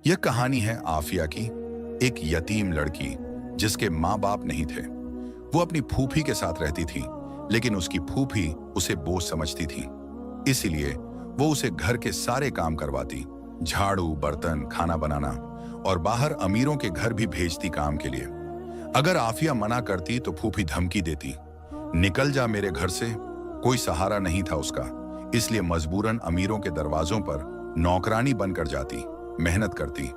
यह कहानी है आफिया की, एक यतीम लड़की जिसके माँ बाप नहीं थे। वो अपनी फूफी के साथ रहती थी, लेकिन उसकी फूफी उसे बोझ समझती थी। इसीलिए वो उसे घर के सारे काम करवाती, झाड़ू, बर्तन, खाना बनाना, और बाहर अमीरों के घर भी भेजती काम के लिए। अगर आफिया मना करती तो फूफी धमकी देती, निकल जा मेरे घर से। कोई सहारा नहीं था उसका, इसलिए मजबूरन अमीरों के दरवाजों पर नौकरानी बनकर जाती, मेहनत करती,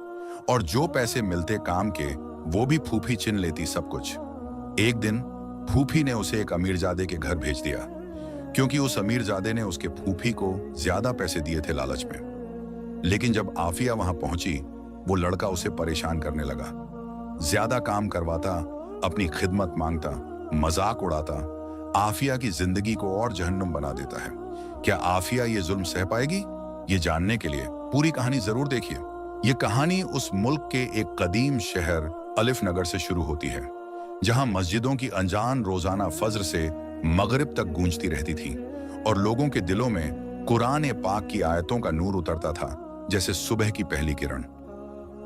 और जो पैसे मिलते काम के वो भी फूफी छिन लेती सब कुछ। एक दिन फूफी ने उसे एक अमीरजादे के घर भेज दिया, क्योंकि उस अमीरजादे ने उसके फूफी को ज्यादा पैसे दिए थे लालच में। लेकिन जब आफिया वहां पहुंची, वो लड़का उसे परेशान करने लगा, ज्यादा काम करवाता, अपनी खिदमत मांगता, मजाक उड़ाता, आफिया की जिंदगी को और जहन्नुम बना देता है। क्या आफिया ये जुल्म सह पाएगी? ये जानने के लिए पूरी कहानी जरूर देखिए। ये कहानी उस मुल्क के एक कदीम शहर अलिफ नगर से शुरू होती है, जहां मस्जिदों की अजान रोजाना फज्र से मगरिब तक गूंजती रहती थी और लोगों के दिलों में कुरान पाक की आयतों का नूर उतरता था जैसे सुबह की पहली किरण।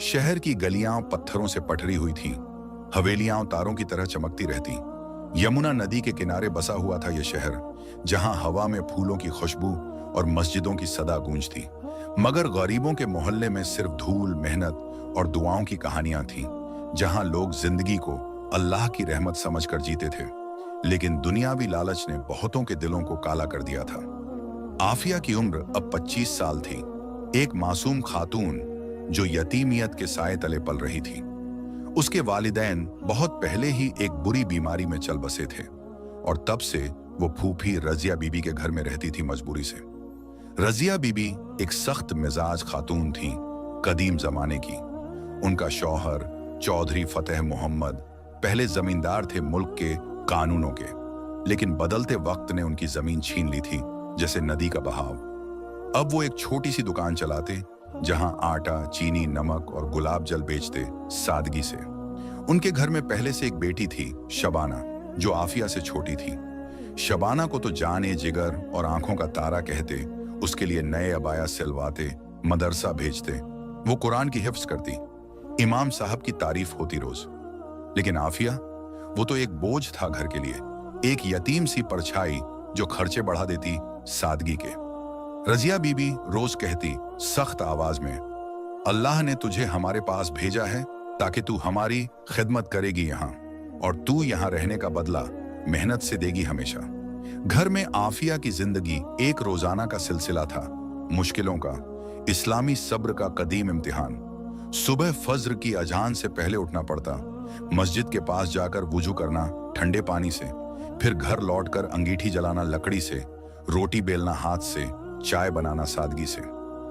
शहर की गलियां पत्थरों से पटरी हुई थीं, हवेलियां तारों की तरह चमकती रहती। यमुना नदी के किनारे बसा हुआ था यह शहर, जहां हवा में फूलों की खुशबू और मस्जिदों की सदा गूंजती। मगर गरीबों के मोहल्ले में सिर्फ धूल, मेहनत और दुआओं की कहानियां थीं, जहां लोग जिंदगी को अल्लाह की रहमत समझकर जीते थे। लेकिन दुनियावी लालच ने बहुतों के दिलों को काला कर दिया था। आफिया की उम्र अब 25 साल थी, एक मासूम खातून जो यतीमियत के साए तले पल रही थी। उसके वालिदैन बहुत पहले ही एक बुरी बीमारी में चल बसे थे और तब से वो फूफी रजिया बीबी के घर में रहती थी मजबूरी से। रजिया बीबी एक सख्त मिजाज खातून थी, कदीम जमाने की। उनका शौहर चौधरी फतेह मोहम्मद पहले जमींदार थे मुल्क के कानूनों के, लेकिन बदलते वक्त ने उनकी जमीन छीन ली थी जैसे नदी का बहाव। अब वो एक छोटी सी दुकान चलाते, जहां आटा, चीनी, नमक और गुलाब जल बेचते, सादगी से। उनके घर में पहले से एक बेटी थी, शबाना, जो आफिया से छोटी थी। शबाना को तो जाने जिगर और आंखों का तारा कहते, उसके लिए नए अबाया सिलवाते, मदरसा भेजते, वो कुरान की हिफ्ज करती, इमाम साहब की तारीफ होती रोज। लेकिन आफिया, वो तो एक बोझ था घर के लिए, एक यतीम सी परछाई जो खर्चे बढ़ा देती सादगी के। रजिया बीबी रोज कहती सख्त आवाज में, अल्लाह ने तुझे हमारे पास भेजा है ताकि तू हमारी खिदमत करेगी यहाँ, और तू यहाँ रहने का बदला मेहनत से देगी हमेशा। घर में आफिया की जिंदगी एक रोजाना का सिलसिला था, मुश्किलों का, इस्लामी सब्र का कदीम इम्तिहान। सुबह फज्र की अजान से पहले उठना पड़ता, मस्जिद के पास जाकर वुजू करना ठंडे पानी से, फिर घर लौटकर अंगीठी जलाना लकड़ी से, रोटी बेलना हाथ से, चाय बनाना सादगी से।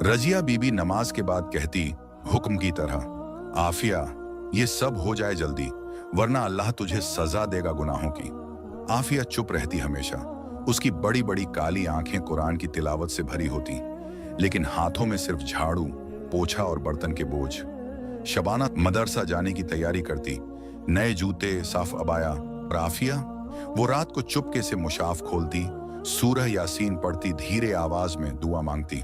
रजिया बीबी नमाज के बाद कहती हुक्म की तरह, आफिया ये सब हो जाए जल्दी, वरना अल्लाह तुझे सजा देगा गुनाहों की। आफिया चुप रहती हमेशा, उसकी बड़ी बड़ी काली आंखें कुरान की तिलावत से भरी होती, लेकिन हाथों में सिर्फ झाड़ू, पोछा और बर्तन के बोझ। शबाना मदरसा जाने की तैयारी करती, नए जूते, साफ अबाया, और आफिया वो रात को चुपके से मुशाफ खोलती, सूरह यासीन पढ़ती, धीरे आवाज में दुआ मांगती,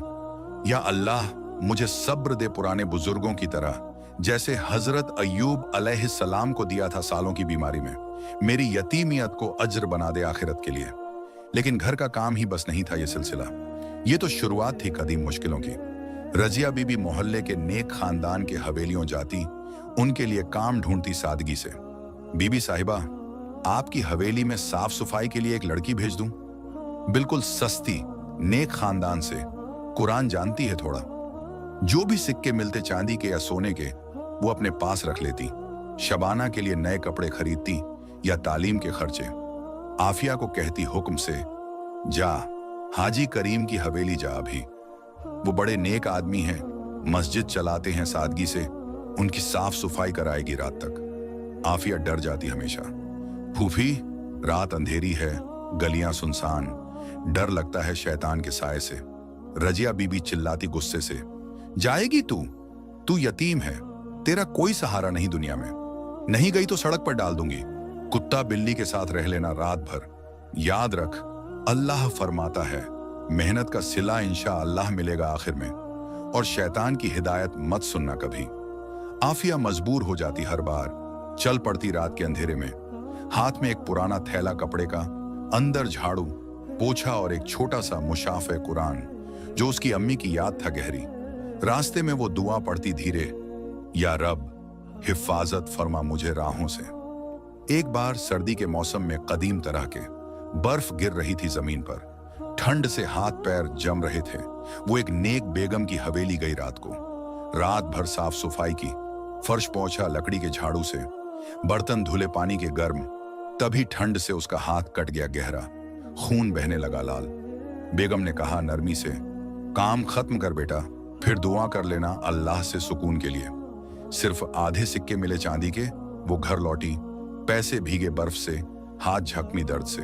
या अल्लाह मुझे सब्र दे पुराने बुजुर्गों की तरह, जैसे हजरत अय्यूब अलैहिस्सलाम को दिया था सालों की बीमारी में। मेरी यतीमियत को अज्र बना दे आखिरत के लिए। लेकिन घर का काम ही बस नहीं था ये सिलसिला, ये तो शुरुआत थी कदीम मुश्किलों की। रजिया बीबी मोहल्ले के नेक खानदान के हवेलियों जाती, उनके लिए काम ढूंढती सादगी से। बीबी साहिबा, आपकी हवेली में साफ सफाई के लिए एक लड़की भेज दूं? बिल्कुल सस्ती, नेक खानदान से, कुरान जानती है थोड़ा। जो भी सिक्के मिलते चांदी के या सोने के, वो अपने पास रख लेती। शबाना के लिए नए कपड़े खरीदती या तालीम के खर्चे। आफिया को कहती हुक्म से, जा हाजी करीम की हवेली जा अभी, वो बड़े नेक आदमी हैं, मस्जिद चलाते हैं सादगी से, उनकी साफ सफाई कराएगी रात तक। आफिया डर जाती हमेशा, फूफी रात अंधेरी है, गलियां सुनसान, डर लगता है शैतान के साए से। रजिया बीबी चिल्लाती गुस्से से, जाएगी तू यतीम है, तेरा कोई सहारा नहीं दुनिया में, नहीं गई तो सड़क पर डाल दूंगी, कुत्ता बिल्ली के साथ रह लेना रात भर। याद रख, अल्लाह फरमाता है, मेहनत का सिला इंशा अल्लाह मिलेगा आखिर में। और शैतान की हिदायत मत सुनना कभी। आफिया मजबूर हो जाती हर बार, चल पड़ती रात के अंधेरे में, हाथ में एक पुराना थैला कपड़े का, अंदर झाड़ू, पोछा और एक छोटा सा मुशाफ़े कुरान जो उसकी अम्मी की याद था गहरी। रास्ते में वो दुआ पढ़ती धीरे, या रब हिफाजत फरमा मुझे राहों से। एक बार सर्दी के मौसम में कदीम तरह के बर्फ गिर रही थी जमीन पर, ठंड से हाथ पैर जम रहे थे। वो एक नेक बेगम की हवेली गई रात को, रात भर साफ सफाई की, फर्श पोंछा लकड़ी के झाड़ू से, बर्तन धुले पानी के गर्म। तभी ठंड से उसका हाथ कट गया गहरा, खून बहने लगा लाल। बेगम ने कहा नरमी से, काम खत्म कर बेटा, फिर दुआ कर लेना अल्लाह से सुकून के लिए। सिर्फ आधे सिक्के मिले चांदी के, वो घर लौटी, पैसे भीगे बर्फ से, हाथ झकमी दर्द से।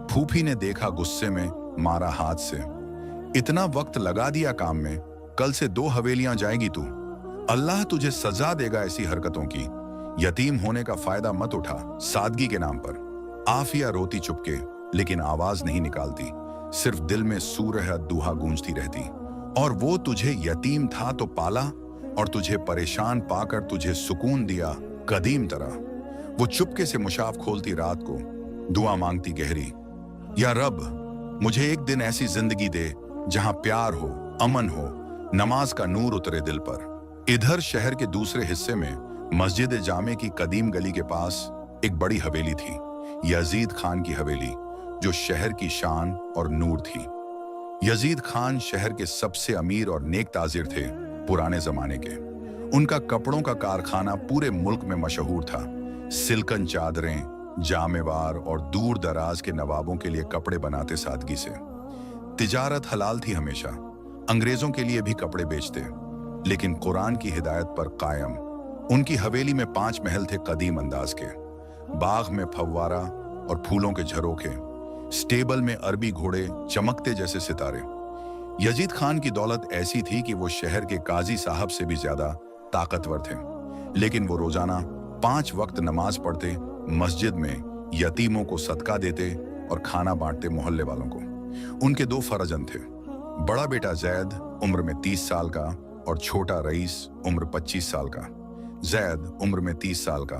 फूफी ने देखा गुस्से में, मारा हाथ से, इतना वक्त लगा दिया काम में, कल से 2 हवेलियां जाएगी तू, अल्लाह तुझे सजा देगा ऐसी हरकतों की। यतीम होने का फायदा मत उठा सादगी के नाम पर। आफिया रोती चुपके, लेकिन आवाज नहीं निकालती, सिर्फ दिल में सूरह दुहा गूंजती रहती। और वो तुझे यतीम था तो पाला, और तुझे परेशान पाकर तुझे सुकून दिया कदीम तरह। वो चुपके से मुशाफ खोलती रात को, दुआ मांगती गहरी, या रब मुझे एक दिन ऐसी जिंदगी दे जहां प्यार हो, अमन हो, नमाज का नूर उतरे दिल पर। इधर शहर के दूसरे हिस्से में मस्जिद जामे की कदीम गली के पास एक बड़ी हवेली थी, यजीद खान की हवेली, जो शहर की शान और नूर थी। यजीद खान शहर के सबसे अमीर और नेक ताजिर थे पुराने जमाने के। उनका कपड़ों का कारखाना पूरे मुल्क में मशहूर था। सिल्कन चादरें, जामेवार और दूर दराज के नवाबों के लिए कपड़े बनाते सादगी से। तिजारत हलाल थी हमेशा, अंग्रेजों के लिए भी कपड़े बेचते, लेकिन कुरान की हिदायत पर कायम। उनकी हवेली में 5 महल थे कदीम अंदाज के, बाग में फव्वारा और फूलों के झरोखे, स्टेबल में अरबी घोड़े चमकते जैसे सितारे। यजीद खान की दौलत ऐसी थी कि वो शहर के काजी साहब से भी ज्यादा ताकतवर थे, लेकिन वो रोजाना 5 वक्त नमाज पढ़ते, मस्जिद में यतीमों को सदका देते और खाना बांटते मोहल्ले वालों को। उनके 2 फरजंद थे, बड़ा बेटा जैद उम्र में 30 साल का और छोटा रईस उम्र 25 साल का। जैद उम्र में 30 साल का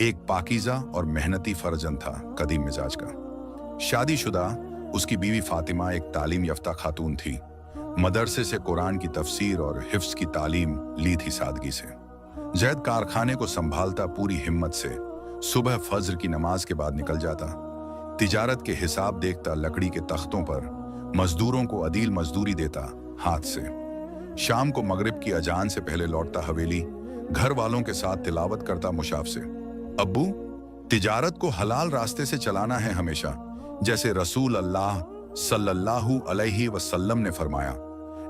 एक पाकीज़ा और मेहनती फरजंद था, कदीम मिजाज का। शादीशुदा उसकी बीवी फातिमा एक तालीम याफ्ता खातून थी, मदरसे से कुरान की तफसीर और हिफ्स की तालीम ली थी सादगी से। जैद कारखाने को संभालता पूरी हिम्मत से, सुबह फज्र की नमाज के बाद निकल जाता, तिजारत के हिसाब देखता लकड़ी के तख्तों पर, मजदूरों को अदील मजदूरी देता हाथ से। शाम को मगरिब की अजान से पहले लौटता हवेली, घर वालों के साथ तिलावत करता मुशाफ से, अब्बू तिजारत को हलाल रास्ते से चलाना है हमेशा, जैसे रसूल अल्लाह सल्लल्लाहु अलैहि वसल्लम ने फरमाया,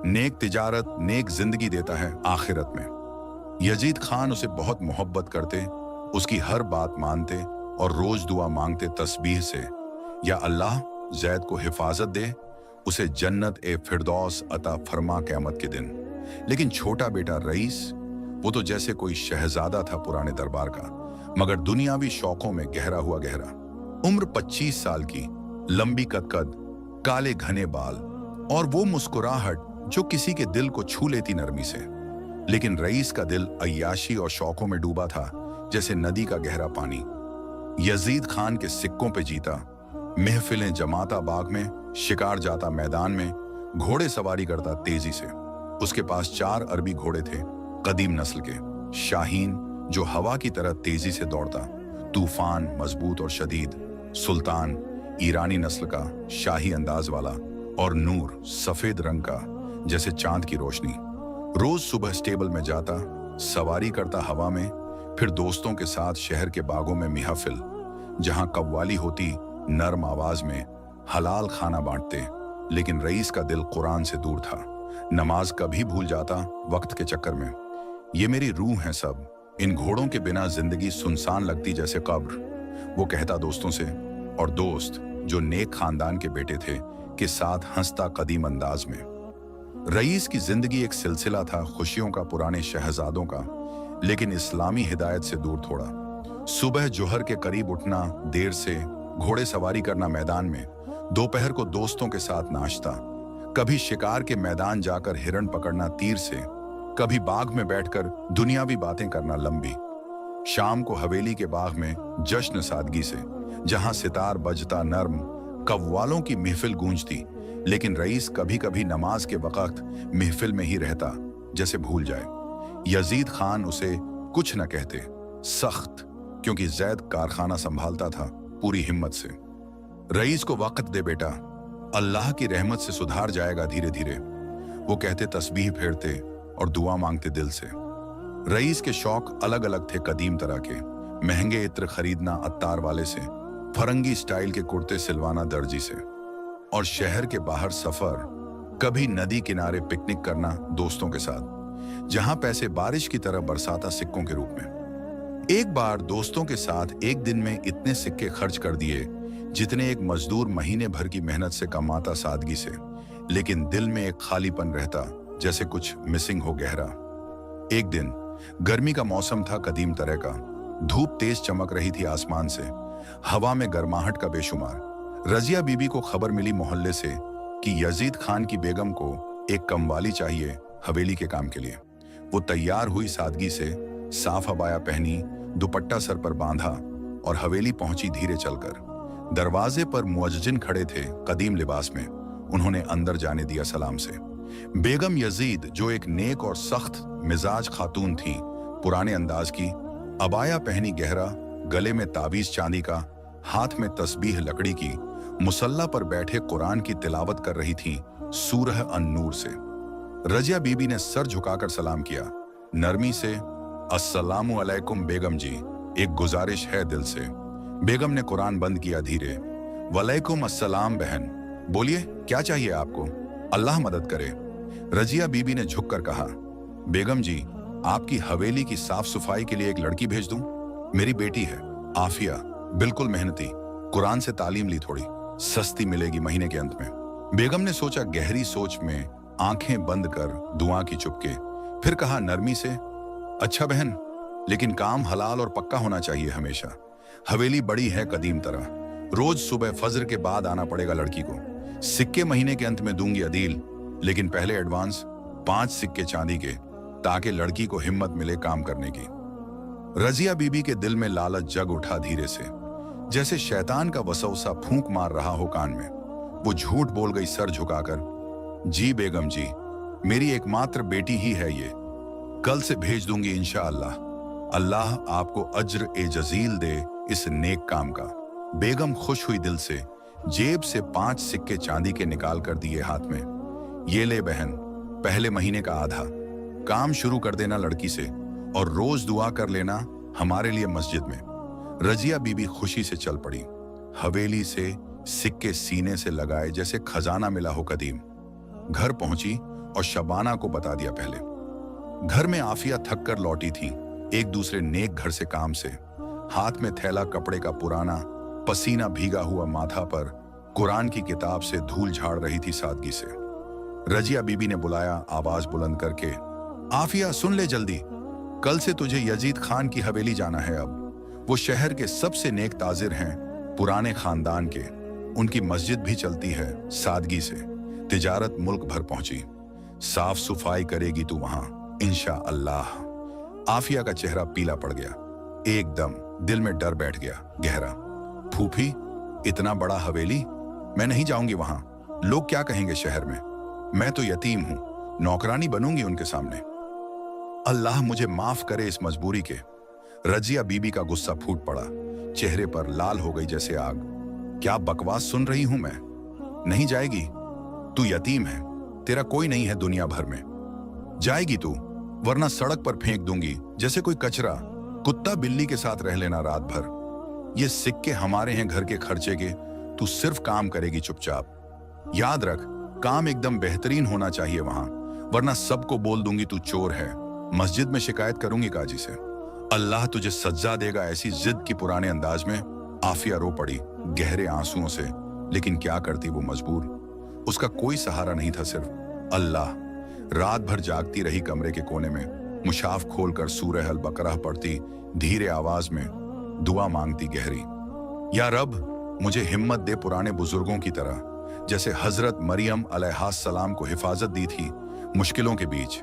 नेक तिजारत नेक जिंदगी देता है आखिरत में। यजीद खान उसे बहुत मोहब्बत करते, उसकी हर बात मानते और रोज दुआ मांगते तस्बीह से, या अल्लाह जैद को हिफाजत दे, उसे जन्नत ए फिरदौस अता फरमा क़यामत के दिन। लेकिन छोटा बेटा रईस, वो तो जैसे कोई शहजादा था पुराने दरबार का, मगर दुनियावी शौकों में गहरा हुआ गहरा। उम्र 25 साल की, लंबी कद, काले घने बाल और वो मुस्कुराहट जो किसी के दिल को छू लेती नरमी से। लेकिन रईस का दिल अय्याशी और शौकों में डूबा था, जैसे नदी का गहरा पानी। यजीद खान के सिक्कों पे जीता, महफिलें जमाता बाग में, शिकार जाता मैदान में, घोड़े सवारी करता तेजी से। उसके पास 4 अरबी घोड़े थे, कदीम नस्ल के, शाहीन जो हवा की तरह तेजी से दौड़ता, तूफान मजबूत और शदीद, सुल्तान ईरानी नस्ल का, शाही अंदाज वाला, और नूर सफेद रंग का जैसे चांद की रोशनी। रोज सुबह स्टेबल में जाता, सवारी करता हवा में, फिर दोस्तों के साथ शहर के बागों में महफिल, जहां कव्वाली होती नर्म आवाज में, हलाल खाना बांटते। लेकिन रईस का दिल कुरान से दूर था, नमाज कभी भूल जाता वक्त के चक्कर में। ये मेरी रूह है सब, इन घोड़ों के बिना जिंदगी सुनसान लगती जैसे कब्र, वो कहता दोस्तों से। और दोस्त जो नेक खानदान के बेटे थे के साथ हंसता कदीम अंदाज में। रईस की जिंदगी एक सिलसिला था खुशियों का पुराने शहजादों का, लेकिन इस्लामी हिदायत से दूर थोड़ा। सुबह जोहर के करीब उठना देर से, घोड़े सवारी करना मैदान में, दोपहर को दोस्तों के साथ नाश्ता, कभी शिकार के मैदान जाकर हिरण पकड़ना तीर से, कभी बाग में बैठकर दुनियावी बातें करना लंबी। शाम को हवेली के बाग में जश्न सादगी से, जहां सितार बजता नर्म, कव्वालों की महफिल गूंजती, लेकिन रईस कभी कभी नमाज के वक्त महफिल में ही रहता, जैसे भूल जाए। यजीद खान उसे कुछ न कहते, सख्त, क्योंकि जैद कारखाना संभालता था पूरी हिम्मत से। रईस को वक्त दे बेटा, अल्लाह की रहमत से सुधार जाएगा धीरे धीरे, वो कहते तस्बीह फेरते और दुआ मांगते दिल से। रईस के शौक अलग अलग थे कदीम तरह के, महंगे इत्र खरीदना अत्तार वाले से, फरंगी स्टाइल के कुर्ते सिलवाना दर्जी से, और शहर के बाहर सफर, कभी नदी किनारे पिकनिक करना दोस्तों के साथ, जहां पैसे बारिश की तरह बरसाता सिक्कों के रूप में। एक बार दोस्तों के साथ एक दिन में इतने सिक्के खर्च कर दिए जितने एक मजदूर महीने भर की मेहनत से कमाता सादगी से, लेकिन दिल में एक खालीपन रहता, जैसे कुछ मिसिंग हो गहरा। एक दिन गर्मी का मौसम था कदीम तरह का, धूप तेज चमक रही थी आसमान से, हवा में गर्माहट का बेशुमार। रजिया बीबी को खबर मिली मोहल्ले से कि यजीद खान की बेगम को एक कमवाली चाहिए हवेली के काम के लिए। वो तैयार हुई सादगी से, साफ अबाया पहनी, दुपट्टा सर पर बांधा और हवेली पहुंची धीरे चलकर। दरवाजे पर मुअज्जिन खड़े थे कदीम लिबास में, उन्होंने अंदर जाने दिया सलाम से। बेगम यजीद, जो एक नेक और सख्त मिजाज खातून थी, पुराने अंदाज की, अबाया पहनी गहरा, गले में ताबीज चांदी का, हाथ में तस्बीह लकड़ी की, मुसल्ला पर बैठे कुरान की तिलावत कर रही थी सूरह अन-नूर से। रजिया बीबी ने सर झुकाकर सलाम किया, नरमी से, अस्सलामु अलैकुम बेगम जी, एक गुजारिश है दिल से। बेगम ने कुरान बंद किया धीरे, वलैकुम अस्सलाम बहन, बोलिए क्या चाहिए आपको, अल्लाह मदद करे। रजिया बीबी ने झुककर कहा, बेगम जी, आपकी हवेली की साफ सफाई के लिए एक लड़की भेज दूं? मेरी बेटी है आफिया, बिल्कुल मेहनती, कुरान से तालीम ली थोड़ी, सस्ती मिलेगी महीने के अंत में। बेगम ने सोचा, गहरी सोच में आंखें बंद कर दुआ की चुपके, फिर कहा नरमी से, अच्छा बहन, लेकिन काम हलाल और पक्का होना चाहिए हमेशा। हवेली बड़ी है कदीम तरह, रोज सुबह फजर के बाद आना पड़ेगा लड़की को। सिक्के महीने के अंत में दूंगी अदील, लेकिन पहले एडवांस 5 सिक्के चांदी के, ताकि लड़की को हिम्मत मिले काम करने की। रजिया बीबी के दिल में लालच जग उठा धीरे से, जैसे शैतान का वसवसा फूंक मार रहा हो कान में। वो झूठ बोल गई सर झुकाकर, जी बेगम जी, मेरी एकमात्र बेटी ही है ये, कल से भेज दूंगी इंशाअल्लाह। अल्लाह आपको अज्र ए जजील दे इस नेक काम का। बेगम खुश हुई दिल से, जेब से 5 सिक्के चांदी के निकाल कर दिए हाथ में। ये ले बहन, पहले महीने का आधा, काम शुरू कर देना लड़की से, और रोज दुआ कर लेना हमारे लिए मस्जिद में। रजिया बीबी खुशी से चल पड़ी, हवेली से सिक्के सीने से लगाए जैसे खजाना मिला हो कदीम। घर पहुंची और शबाना को बता दिया पहले। घर में आफिया थक कर लौटी थी एक दूसरे नेक घर से काम से, हाथ में थैला कपड़े का पुराना, पसीना भीगा हुआ माथा पर, कुरान की किताब से धूल झाड़ रही थी सादगी से। रजिया बीबी ने बुलाया आवाज बुलंद करके, आफिया सुन ले जल्दी, कल से तुझे यजीद खान की हवेली जाना है। अब वो शहर के सबसे नेक ताजिर हैं, पुराने खानदान के, उनकी मस्जिद भी चलती है सादगी से। तिजारत मुल्क भर पहुंची, साफ सफाई करेगी तू वहां इंशाअल्लाह। आफिया का चेहरा पीला पड़ गया, एकदम दिल में डर बैठ गया गहरा। फूफी, इतना बड़ा हवेली, मैं नहीं जाऊंगी वहां, लोग क्या कहेंगे शहर में, मैं तो यतीम हूं, नौकरानी बनूंगी उनके सामने। अल्लाह मुझे माफ करे इस मजबूरी के। रजिया बीबी का गुस्सा फूट पड़ा, चेहरे पर लाल हो गई जैसे आग। क्या बकवास सुन रही हूं मैं, नहीं जाएगी, तू यतीम है, तेरा कोई नहीं है दुनिया भर में, जाएगी तू, वरना सड़क पर फेंक दूंगी जैसे कोई कचरा, कुत्ता बिल्ली के साथ रह लेना रात भर। ये सिक्के हमारे हैं घर के खर्चे के, तू सिर्फ काम करेगी चुपचाप। याद रख, काम एकदम बेहतरीन होना चाहिए वहां, वरना सबको बोल दूंगी तू चोर है, मस्जिद में शिकायत करूंगी काजी से। अल्लाह तुझे सज्जा देगा ऐसी जिद की पुराने अंदाज में। आफिया रो पड़ी गहरे आंसुओं से, लेकिन क्या करती वो मजबूर, उसका कोई सहारा नहीं था, सिर्फ अल्लाह। रात भर जागती रही कमरे के कोने में, मुशाफ खोलकर सूरह अल बकरा पढ़ती, धीरे आवाज में दुआ मांगती गहरी, या रब मुझे हिम्मत दे पुराने बुजुर्गों की तरह, जैसे हजरत मरियम अलैहिस्सलाम को हिफाजत दी थी मुश्किलों के बीच।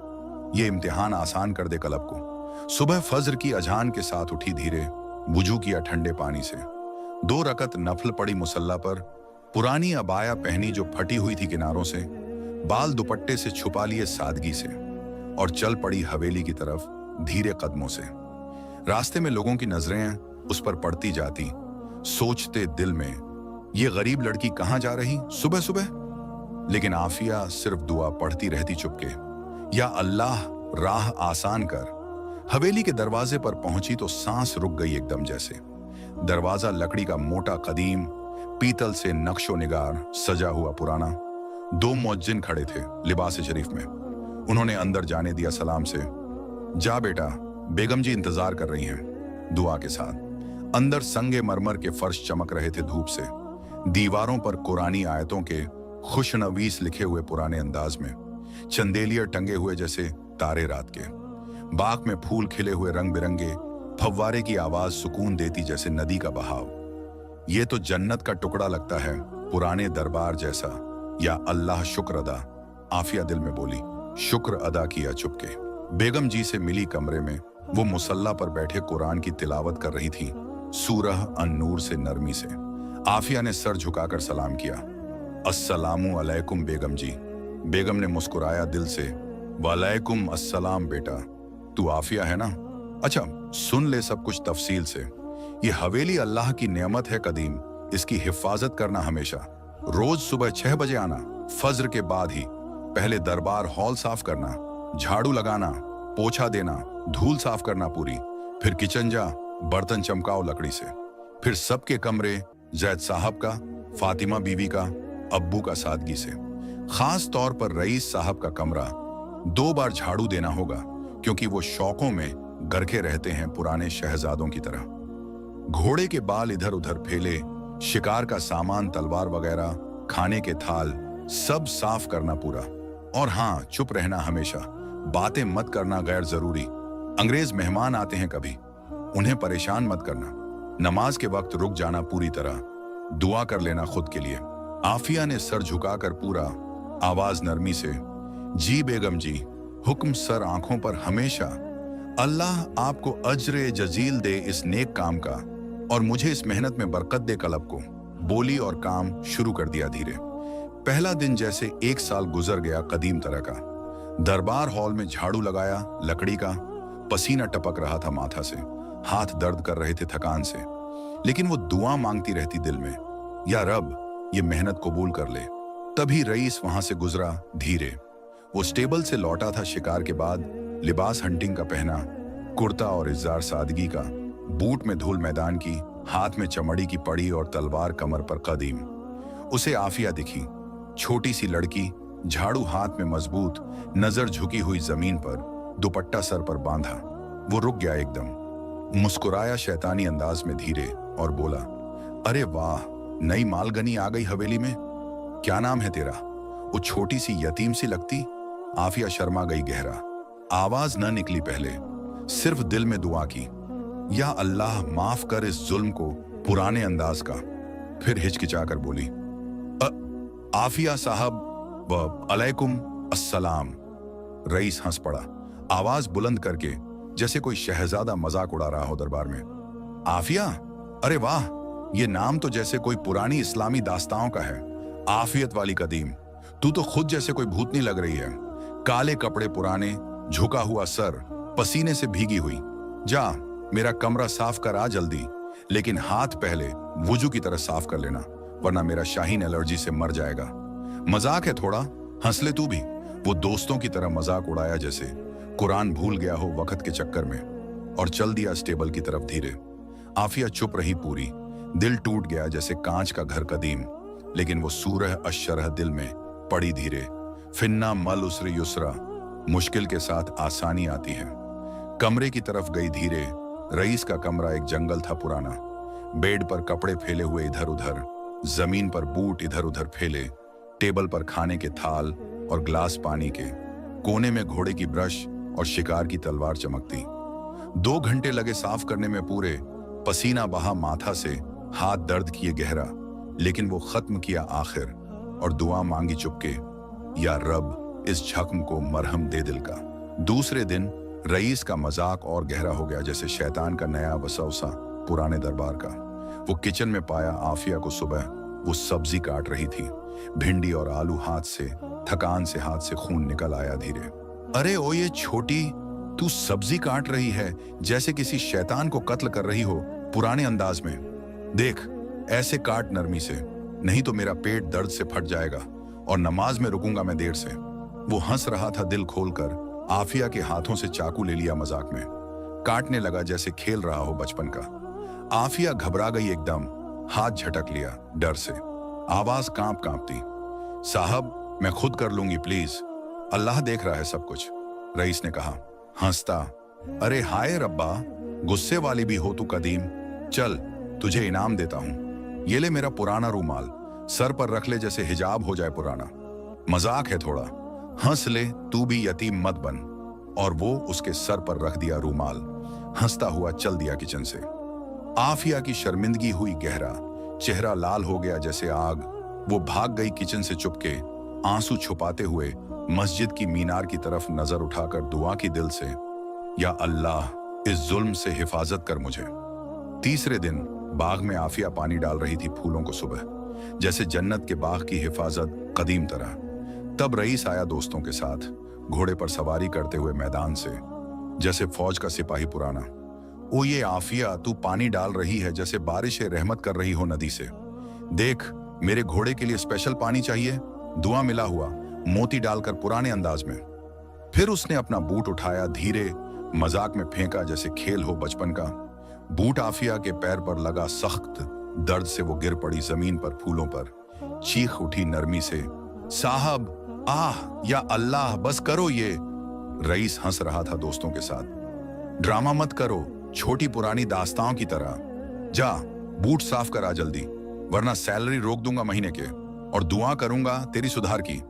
ये इम्तिहान आसान कर दे कलब को। सुबह फज्र की अजान के साथ उठी धीरे, वुजू किया ठंडे पानी से, 2 रकत नफल पड़ी मुसल्ला पर, पुरानी अबाया पहनी जो फटी हुई थी किनारों से, बाल दुपट्टे से छुपा लिए सादगी से, और चल पड़ी हवेली की तरफ धीरे कदमों से। रास्ते में लोगों की नजरें उस पर पड़ती जाती, सोचते दिल में ये गरीब लड़की कहां जा रही सुबह सुबह। लेकिन आफिया सिर्फ दुआ पढ़ती रहती चुपके, या अल्लाह राह आसान कर। हवेली के दरवाजे पर पहुंची तो सांस रुक गई एकदम जैसे। दरवाजा लकड़ी का मोटा कदीम, पीतल से नक्शो निगार सजा हुआ पुराना। 2 मुअज्जिन खड़े थे लिबास शरीफ में। उन्होंने अंदर जाने दिया सलाम से। जा बेटा, बेगम जी इंतजार कर रही हैं, दुआ के साथ। अंदर संगे मरमर के फर्श चमक रहे थे धूप से। दीवारों पर कुरानी आयतों के खुशनवीस लिखे हुए पुराने अंदाज में, चंदेलियर टंगे हुए जैसे तारे रात के। बाग में फूल खिले हुए रंग बिरंगे, फव्वारे की आवाज सुकून देती जैसे नदी का बहाव। ये तो जन्नत का टुकड़ा लगता है, पुराने दरबार जैसा। या अल्लाह शुक्र अदा, आफिया दिल में बोली। शुक्र अदा किया चुपके। बेगम जी से मिली कमरे में। वो मुसल्ला पर बैठे कुरान की तिलावत कर रही थी, सूरह अन-नूर से नरमी से। आफिया ने सर झुकाकर सलाम किया। अस्सलामु अलैकुम बेगम जी। बेगम ने मुस्कुराया दिल से। वालेकुम अस्सलाम बेटा, तू आफिया है ना? अच्छा सुन ले सब कुछ तफसील से। ये हवेली अल्लाह की नेमत है कदीम, इसकी हिफाजत करना हमेशा। रोज सुबह 6 बजे आना, फज्र के बाद ही। पहले दरबार हॉल साफ करना, झाड़ू लगाना, पोछा देना, धूल साफ करना पूरी। फिर किचन जा, बर्तन चमकाओ लकड़ी से। फिर सबके कमरे, जैद साहब का, फातिमा बीवी का, अब्बू का सादगी से। खास तौर पर रईस साहब का कमरा 2 बार झाड़ू देना होगा, क्योंकि वो शौकों में गरके रहते हैं पुराने शहजादों की तरह। घोड़े के बाल इधर उधर फैले, शिकार का सामान, तलवार वगैरह, खाने के थाल, सब साफ करना पूरा। और हाँ, चुप रहना हमेशा, बातें मत करना गैर जरूरी। अंग्रेज मेहमान आते हैं कभी, उन्हें परेशान मत करना। नमाज के वक्त रुक जाना पूरी तरह, दुआ कर लेना खुद के लिए। आफिया ने सर झुकाकर पूरा, आवाज नरमी से। जी बेगम जी, हुक्म सर आंखों पर हमेशा। अल्लाह आपको अज्र जजील दे इस नेक काम का, और मुझे इस मेहनत में बरकत दे कलब को। बोली और काम शुरू कर दिया धीरे। पहला दिन जैसे 1 साल गुजर गया कदीम तरह का। दरबार हॉल में झाड़ू लगाया लकड़ी का, पसीना टपक रहा था माथा से, हाथ दर्द कर रहे थे थकान से। लेकिन वो दुआ मांगती रहती दिल में, या रब ये मेहनत कबूल कर ले। तभी रईस वहां से गुजरा धीरे। वो स्टेबल से लौटा था शिकार के बाद, लिबास हंटिंग का पहना, कुर्ता और इज़ार सादगी का, बूट में धूल मैदान की, हाथ में चमड़ी की पड़ी और तलवार कमर पर कदीम। उसे आफिया दिखी, छोटी सी लड़की, झाड़ू हाथ में मजबूत, नजर झुकी हुई जमीन पर, दुपट्टा सर पर बांधा। वो रुक गया एकदम, मुस्कुराया शैतानी अंदाज में धीरे और बोला, अरे वाह, नई मालगनी आ गई हवेली में। क्या नाम है तेरा? वो छोटी सी यतीम सी लगती। आफिया शर्मा गई गहरा, आवाज न निकली पहले, सिर्फ दिल में दुआ की, या अल्लाह माफ कर इस जुल्म को, पुराने अंदाज का। फिर हिचकिचाकर बोली, आफिया साहब व अलैकुम अस्सलाम। रईस हंस पड़ा, आवाज बुलंद करके, जैसे कोई शहजादा मजाक उड़ा रहा हो दरबार में। आफिया? अरे वाह, ये नाम तो जैसे कोई पुरानी इस्लामी दास्तानों का है। आफियत वाली कदीम, तू तो खुद जैसे कोई भूतनी लग रही है। काले कपड़े पुराने, झुका हुआ सर, पसीने से भीगी हुई। जा मेरा कमरा साफ कर आ जल्दी, लेकिन हाथ पहले वुजू की तरह साफ कर लेना, वरना मेरा शाहीन एलर्जी से मर जाएगा। मजाक है थोड़ा, हंस ले तू भी। वो दोस्तों की तरह मजाक उड़ाया जैसे कुरान भूल गया हो वक्त के चक्कर में, और चल दिया स्टेबल की तरफ धीरे। आफिया चुप रही पूरी, दिल टूट गया जैसे कांच का घर कदीम। लेकिन वो सूरह अशरह दिल में पड़ी धीरे। फिन्ना मल उसरे युसरा, मुश्किल के साथ आसानी आती है। कमरे की तरफ गई धीरे। रईस का कमरा एक जंगल था पुराना। बेड पर कपड़े फैले हुए इधर उधर, जमीन पर बूट इधर उधर फैले, टेबल पर खाने के थाल और ग्लास पानी के, कोने में घोड़े की ब्रश और शिकार की तलवार चमकती। 2 घंटे लगे साफ करने में पूरे। पसीना बहा माथा से, हाथ दर्द किए गहरा, लेकिन वो खत्म किया आखिर। और दुआ मांगी चुपके, या रब इस जख्म को मरहम दे दिल का। दूसरे दिन रईस का मजाक और गहरा हो गया, जैसे शैतान का नया वसवसा पुराने दरबार का। वो किचन में पाया आफिया को सुबह वो सब्जी काट रही थी, भिंडी और आलू हाथ से, थकान से हाथ से खून निकल आया धीरे। अरे ओ ये छोटी, तू सब्जी काट रही है जैसे किसी शैतान को कत्ल कर रही हो पुराने अंदाज में। देख ऐसे काट नरमी से, नहीं तो मेरा पेट दर्द से फट जाएगा और नमाज में रुकूंगा मैं देर से। वो हंस रहा था दिल खोलकर, आफिया के हाथों से चाकू ले लिया मजाक में, काटने लगा जैसे खेल रहा हो बचपन का। आफिया घबरा गई एकदम, हाथ झटक लिया डर से, आवाज कांप कांपती, साहब मैं खुद कर लूंगी प्लीज, अल्लाह देख रहा है सब कुछ, रईस ने कहा हंसता। अरे हाय रब्बा, गुस्से वाली भी हो तू कदीम, चल तुझे इनाम देता हूं, ये ले मेरा पुराना रूमाल, सर पर रख ले जैसे हिजाब हो जाए पुराना, मजाक है थोड़ा, हंस ले तू भी यतीम मत बन। और वो उसके सर पर रख दिया रूमाल, हंसता हुआ चल दिया किचन से। आफिया की शर्मिंदगी हुई गहरा, चेहरा लाल हो गया जैसे आग। वो भाग गई किचन से चुपके, आंसू छुपाते हुए मस्जिद की मीनार की तरफ नजर उठाकर दुआ की दिल से, या अल्लाह इस जुल्म से हिफाजत कर मुझे। तीसरे दिन बाग में आफिया पानी डाल रही थी फूलों को सुबह, जैसे जन्नत के बाग की हिफाजत कदीम तरह। तब रईस आया दोस्तों के साथ, घोड़े पर सवारी करते हुए मैदान से, जैसे फौज का सिपाही पुराना। ओ ये आफिया, तू पानी डाल रही है जैसे बारिश रहमत कर रही हो नदी से। देख मेरे घोड़े के लिए स्पेशल पानी चाहिए, दुआ मिला हुआ, मोती डालकर पुराने अंदाज में। फिर उसने अपना बूट उठाया, धीरे मजाक में फेंका जैसे खेल हो बचपन का। बूट आफिया के पैर पर लगा, सख्त दर्द से वो गिर पड़ी जमीन पर, फूलों पर, चीख उठी नरमी से, साहब आह या अल्लाह बस करो ये। रईस हंस रहा था दोस्तों के साथ, ड्रामा मत करो, छोटी पुरानी दास्तानों की तरह, जा बूट साफ करा जल्दी, वरना सैलरी रोक दूंगा महीने के, और दुआ करूंगा तेरी सुधार की।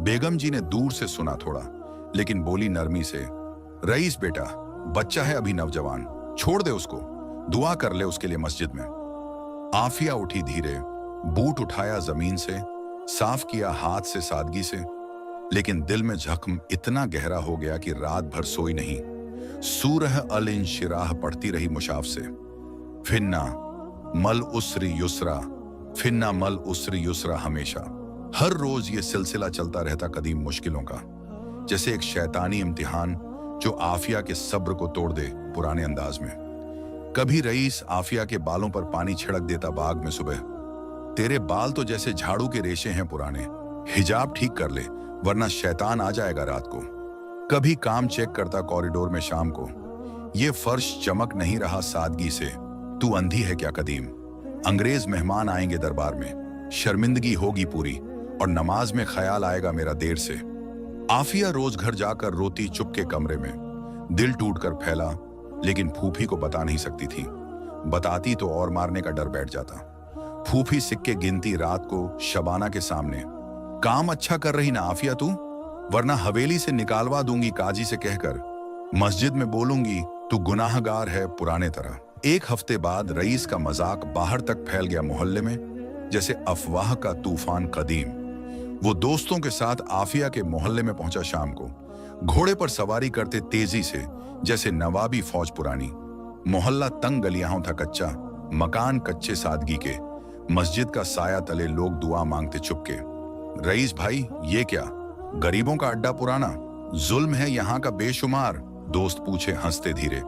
बेगम जी ने दूर से सुना थोड़ा, लेकिन बोली नरमी से, रईस बेटा बच्चा है अभी नौजवान, छोड़ दे उसको, दुआ कर ले उसके लिए मस्जिद में। आफिया उठी धीरे, बूट उठाया जमीन से, साफ किया हाथ से सादगी से, लेकिन दिल में जख्म इतना गहरा हो गया कि रात भर सोई नहीं। सूरह अल इंशिराह पढ़ती रही मुशाफ से, फिन्ना मल उसरी युसरा, फिन्ना मल उसरी युसरा। हमेशा हर रोज ये सिलसिला चलता रहता कदीम मुश्किलों का, जैसे एक शैतानी इम्तिहान जो आफिया के सब्र को तोड़ दे पुराने अंदाज में। कभी रईस आफिया के बालों पर पानी छिड़क देता बाग में सुबह, तेरे बाल तो जैसे झाड़ू के रेशे हैं पुराने, हिजाब ठीक कर ले वरना शैतान आ जाएगा रात को। कभी काम चेक करता कॉरिडोर में शाम को, ये फर्श चमक नहीं रहा सादगी से, तू अंधी है क्या कदीम, अंग्रेज मेहमान आएंगे दरबार में, शर्मिंदगी होगी पूरी, और नमाज में ख्याल आएगा मेरा देर से। आफिया रोज घर जाकर रोती चुपके कमरे में, दिल टूटकर फैला, लेकिन फूफी को बता नहीं सकती थी, बताती तो और मारने का डर बैठ जाता। फूफी सिक्के गिनती रात को शबाना के सामने, काम अच्छा कर रही ना आफिया तू, वरना हवेली से निकालवा दूंगी काजी से कहकर, मस्जिद में बोलूंगी तू गुनाहगार है पुराने तरह। एक हफ्ते बाद रईस का मजाक बाहर तक फैल गया मोहल्ले में, जैसे अफवाह का तूफान कदीम। वो दोस्तों के साथ आफिया के मोहल्ले में पहुंचा शाम को, घोड़े पर सवारी करते तेजी से जैसे नवाबी फौज पुरानी। मोहल्ला तंग गलियां था कच्चा, मकान कच्चे सादगी के, मस्जिद का साया तले लोग दुआ मांगते चुपके। रईस भाई ये क्या, गरीबों का अड्डा पुराना, जुल्म है यहाँ का बेशुमार, दोस्त पूछे हंसते धीरे।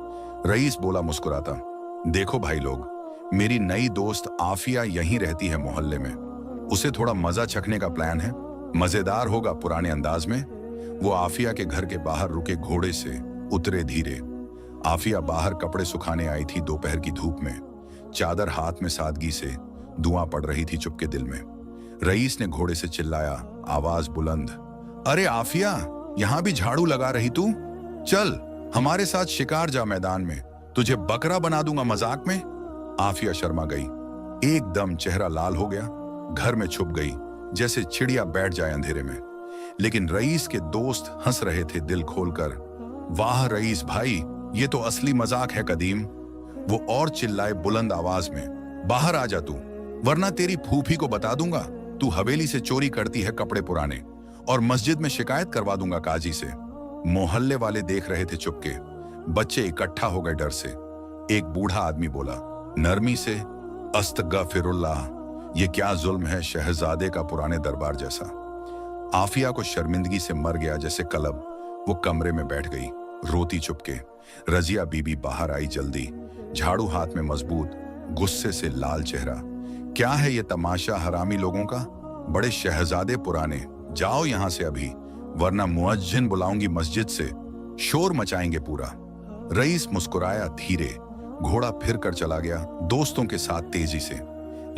रईस बोला मुस्कुराता, देखो भाई लोग, मेरी नई दोस्त आफिया यहीं रहती है मोहल्ले में, उसे थोड़ा मजा चखने का प्लान है, मजेदार होगा पुराने अंदाज में। वो आफिया के घर के बाहर रुके घोड़े से उतरे धीरे। आफिया बाहर कपड़े सुखाने आई थी दोपहर की धूप में, चादर हाथ में सादगी से, दुआ पड़ रही थी चुपके दिल में। रईस ने घोड़े से चिल्लाया, आवाज बुलंद, अरे आफिया यहां भी झाड़ू लगा रही तू, चल हमारे साथ शिकार जा मैदान में, तुझे बकरा बना दूंगा मजाक में। आफिया शर्मा गई, एकदम चेहरा लाल हो गया, घर में छुप गई जैसे चिड़िया बैठ जाए अंधेरे में। लेकिन रईस के दोस्त हंस रहे थे दिल खोलकर, वाह रईस भाई ये तो असली मजाक है कदीम। वो और चिल्लाए बुलंद आवाज में, बाहर आ जा तू, वरना तेरी फूफी को बता दूंगा तू हवेली से चोरी करती है कपड़े पुराने और मस्जिद में शिकायत करवा दूंगा काजी से। मोहल्ले वाले देख रहे थे चुपके, बच्चे इकट्ठा हो गए डर से। एक बूढ़ा आदमी बोला नरमी से, अस्तगफिरुल्लाह, ये क्या जुल्म है शहजादे का पुराने दरबार जैसा। आफिया को शर्मिंदगी से मर गया जैसे कलब। वो कमरे में बैठ गई रोती चुपके। रजिया बीबी बाहर आई जल्दी, झाड़ू हाथ में मजबूत, गुस्से से लाल चेहरा। क्या है ये तमाशा हरामी लोगों का? बड़े शहजादे पुराने, जाओ यहां से अभी, वरना मुअज्जिन बुलाऊंगी मस्जिद से, शोर मचाएंगे पूरा। रईस मुस्कुराया धीरे, घोड़ा फिर कर चला गया दोस्तों के साथ तेजी से।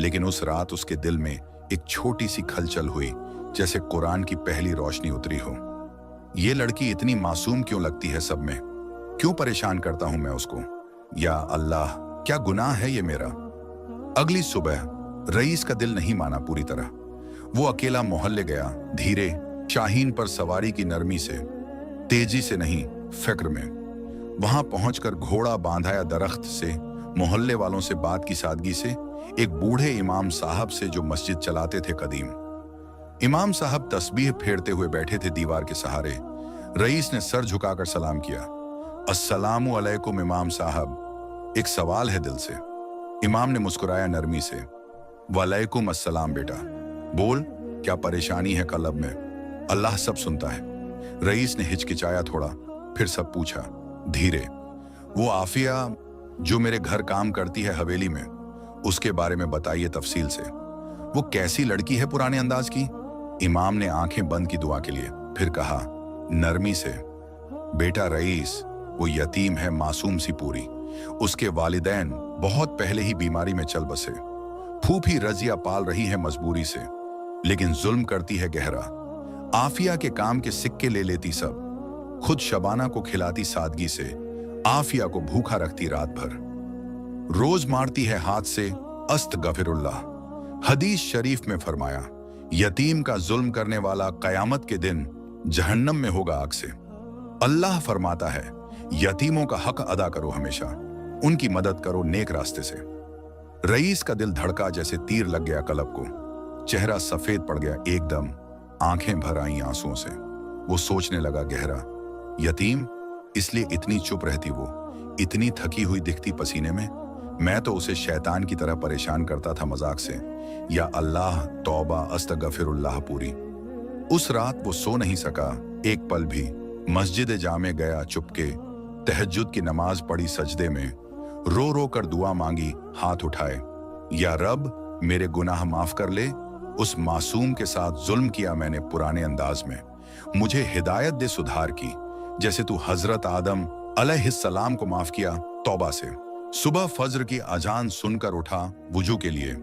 लेकिन उस रात उसके दिल में एक छोटी सी खलचल हुई, जैसे कुरान की पहली रोशनी उतरी हो। ये लड़की इतनी मासूम क्यों लगती है सब में? क्यों परेशान करता हूं मैं उसको? या अल्लाह, क्या गुनाह है ये मेरा? अगली सुबह रईस का दिल नहीं माना पूरी तरह। वो अकेला मोहल्ले गया, धीरे, शाहीन पर सवारी की नरमी से, तेजी से नहीं, फिक्र में। वहां पहुंचकर घोड़ा बांधाया दरख्त से, मोहल्ले वालों से बात की सादगी से, एक बूढ़े इमाम साहब से जो मस्जिद चलाते थे कदीम। इमाम साहब तस्बीह फेरते हुए बैठे थे दीवार के सहारे। रईस ने सर झुकाकर सलाम किया। अस्सलामु अलैकुम इमाम साहब, एक सवाल है दिल से। इमाम ने मुस्कुराया नरमी से। वालेकुम अस्सलाम बेटा, बोल, क्या परेशानी है कलब में? अल्लाह सब सुनता है। रईस ने हिचकिचाया थोड़ा, फिर सब पूछा धीरे। वो आफिया जो मेरे घर काम करती है हवेली में, उसके बारे में बताइए तफसील से। वो कैसी लड़की है पुराने अंदाज की? इमाम ने आंखें बंद की दुआ के लिए, फिर कहा नरमी से, बेटा रईस, वो यतीम है मासूम सी पूरी। उसके वालिदैन बहुत पहले ही बीमारी में चल बसे। फूफी रजिया पाल रही है मजबूरी से, लेकिन जुल्म करती है गहरा। आफिया के काम के सिक्के ले लेती सब, खुद शबाना को खिलाती सादगी से, आफिया को भूखा रखती रात भर। रोज मारती है हाथ से, अस्तगफिरुल्लाह। हदीस शरीफ में फरमाया, यतीम का जुल्म करने वाला कयामत के दिन जहन्नम में होगा आग से। अल्लाह फरमाता है, यतीमों का हक अदा करो हमेशा, उनकी मदद करो नेक रास्ते से। रईस का दिल धड़का जैसे तीर लग गया कलब को। चेहरा सफेद पड़ गया एकदम, आंखें भर आईं आंसुओं से। वो सोचने लगा गहरा, यतीम इसलिए इतनी चुप रहती वो, इतनी थकी हुई दिखती पसीने में। मैं तो उसे शैतान की तरह परेशान करता था मजाक से। या अल्लाह, तौबा, अस्तगफिरुल्लाह पूरी। उस रात वो सो नहीं सका एक पल भी। मस्जिद जामे गया चुपके, तहज्जुद की नमाज पढ़ी सजदे में, रो रो कर दुआ मांगी हाथ उठाए। या रब, मेरे गुनाह माफ कर ले, उस मासूम के साथ जुल्म किया मैंने पुराने अंदाज में। मुझे हिदायत दे सुधार की, जैसे तू हजरत आदम अलैहिस्सलाम को माफ किया तौबा से। सुबह फज्र की अजान सुनकर उठा वुजू के लिए।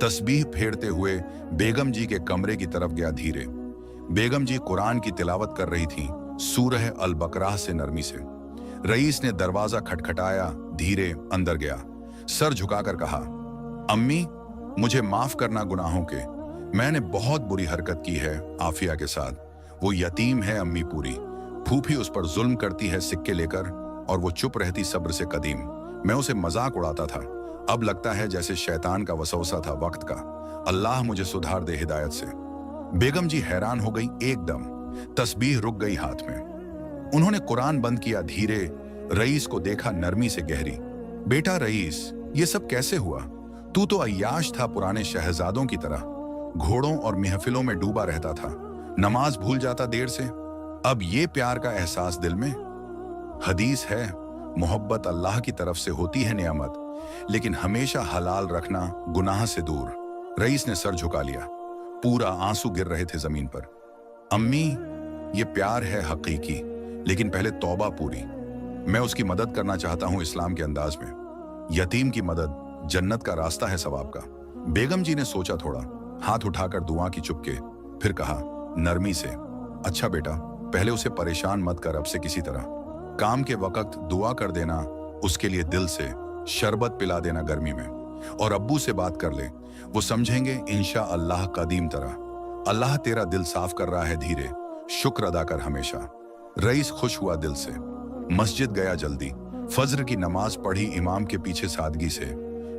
तस्बीह फेरते हुए बेगम जी के कमरे की तरफ गया धीरे। बेगम जी कुरान की तिलावत कर रही थीं, सूरह अल बकरा से नरमी से। रईस ने दरवाजा खटखटाया, धीरे अंदर गया, सर झुकाकर कहा, अम्मी, मुझे माफ करना गुनाहों के। मैंने बहुत बुरी हरकत की है आफिया के साथ। वो यतीम है अम्मी पूरी। फूफी उस पर जुल्म करती है सिक्के लेकर, और वो चुप रहती सब्र से कदीम। मैं उसे मजाक उड़ाता था, अब लगता है जैसे शैतान का वसवसा था वक्त का। अल्लाह मुझे सुधार दे हिदायत से। बेगम जी हैरान हो गई एकदम, तस्बीह रुक गई हाथ में। उन्होंने कुरान बंद किया धीरे। रईस को देखा नरमी से गहरी। बेटा रईस, ये सब कैसे हुआ? तू तो अय्याश था पुराने शहजादों की तरह, घोड़ों और महफिलों में डूबा रहता था, नमाज भूल जाता देर से। अब ये प्यार का एहसास दिल में? हदीस है, मोहब्बत अल्लाह की तरफ से होती है नेमत, लेकिन हमेशा हलाल रखना गुनाह से दूर। रईस ने सर झुका लिया, पूरा आंसू गिर रहे थे जमीन पर। अम्मी, ये प्यार है हकीकी, लेकिन पहले तौबा पूरी। मैं उसकी मदद करना चाहता हूं इस्लाम के अंदाज में। यतीम की मदद जन्नत का रास्ता है सवाब का। बेगम जी ने सोचा थोड़ा, हाथ उठाकर दुआ की चुपके, फिर कहा नरमी से, अच्छा बेटा, पहले उसे परेशान मत कर अब से किसी तरह। काम के वक्त दुआ कर देना उसके लिए दिल से, शरबत पिला देना गर्मी में, और अब्बू से बात कर ले, वो समझेंगे इंशा अल्लाह कदीम तरह। अल्लाह तेरा दिल साफ कर रहा है धीरे, शुक्र अदा कर हमेशा। रईस खुश हुआ दिल से। मस्जिद गया जल्दी, फज्र की नमाज पढ़ी इमाम के पीछे सादगी से,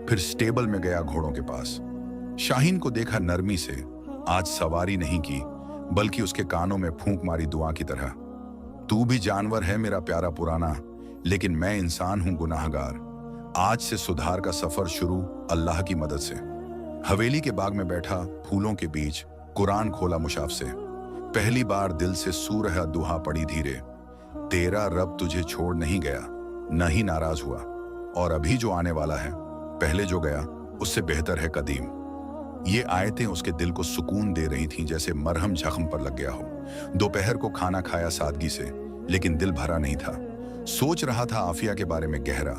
फिर स्टेबल में गया घोड़ों के पास। शाहीन को देखा नरमी से, आज सवारी नहीं की, बल्कि उसके कानों में फूंक मारी दुआ की तरह। तू भी जानवर है मेरा प्यारा पुराना, लेकिन मैं इंसान हूं गुनाहगार। आज से सुधार का सफर शुरू अल्लाह की मदद से। हवेली के बाग में बैठा फूलों के बीच कुरान खोला मुशाफ से। पहली बार दिल से सूरह दुहा पड़ी धीरे। तेरा रब तुझे छोड़ नहीं गया, न ही नाराज हुआ, और अभी जो आने वाला है पहले जो गया उससे बेहतर है कदीम। ये आयतें उसके दिल को सुकून दे रही थीं, जैसे मरहम जख्म पर लग गया हो। दोपहर को खाना खाया सादगी से, लेकिन दिल भरा नहीं था। सोच रहा था आफिया के बारे में गहरा,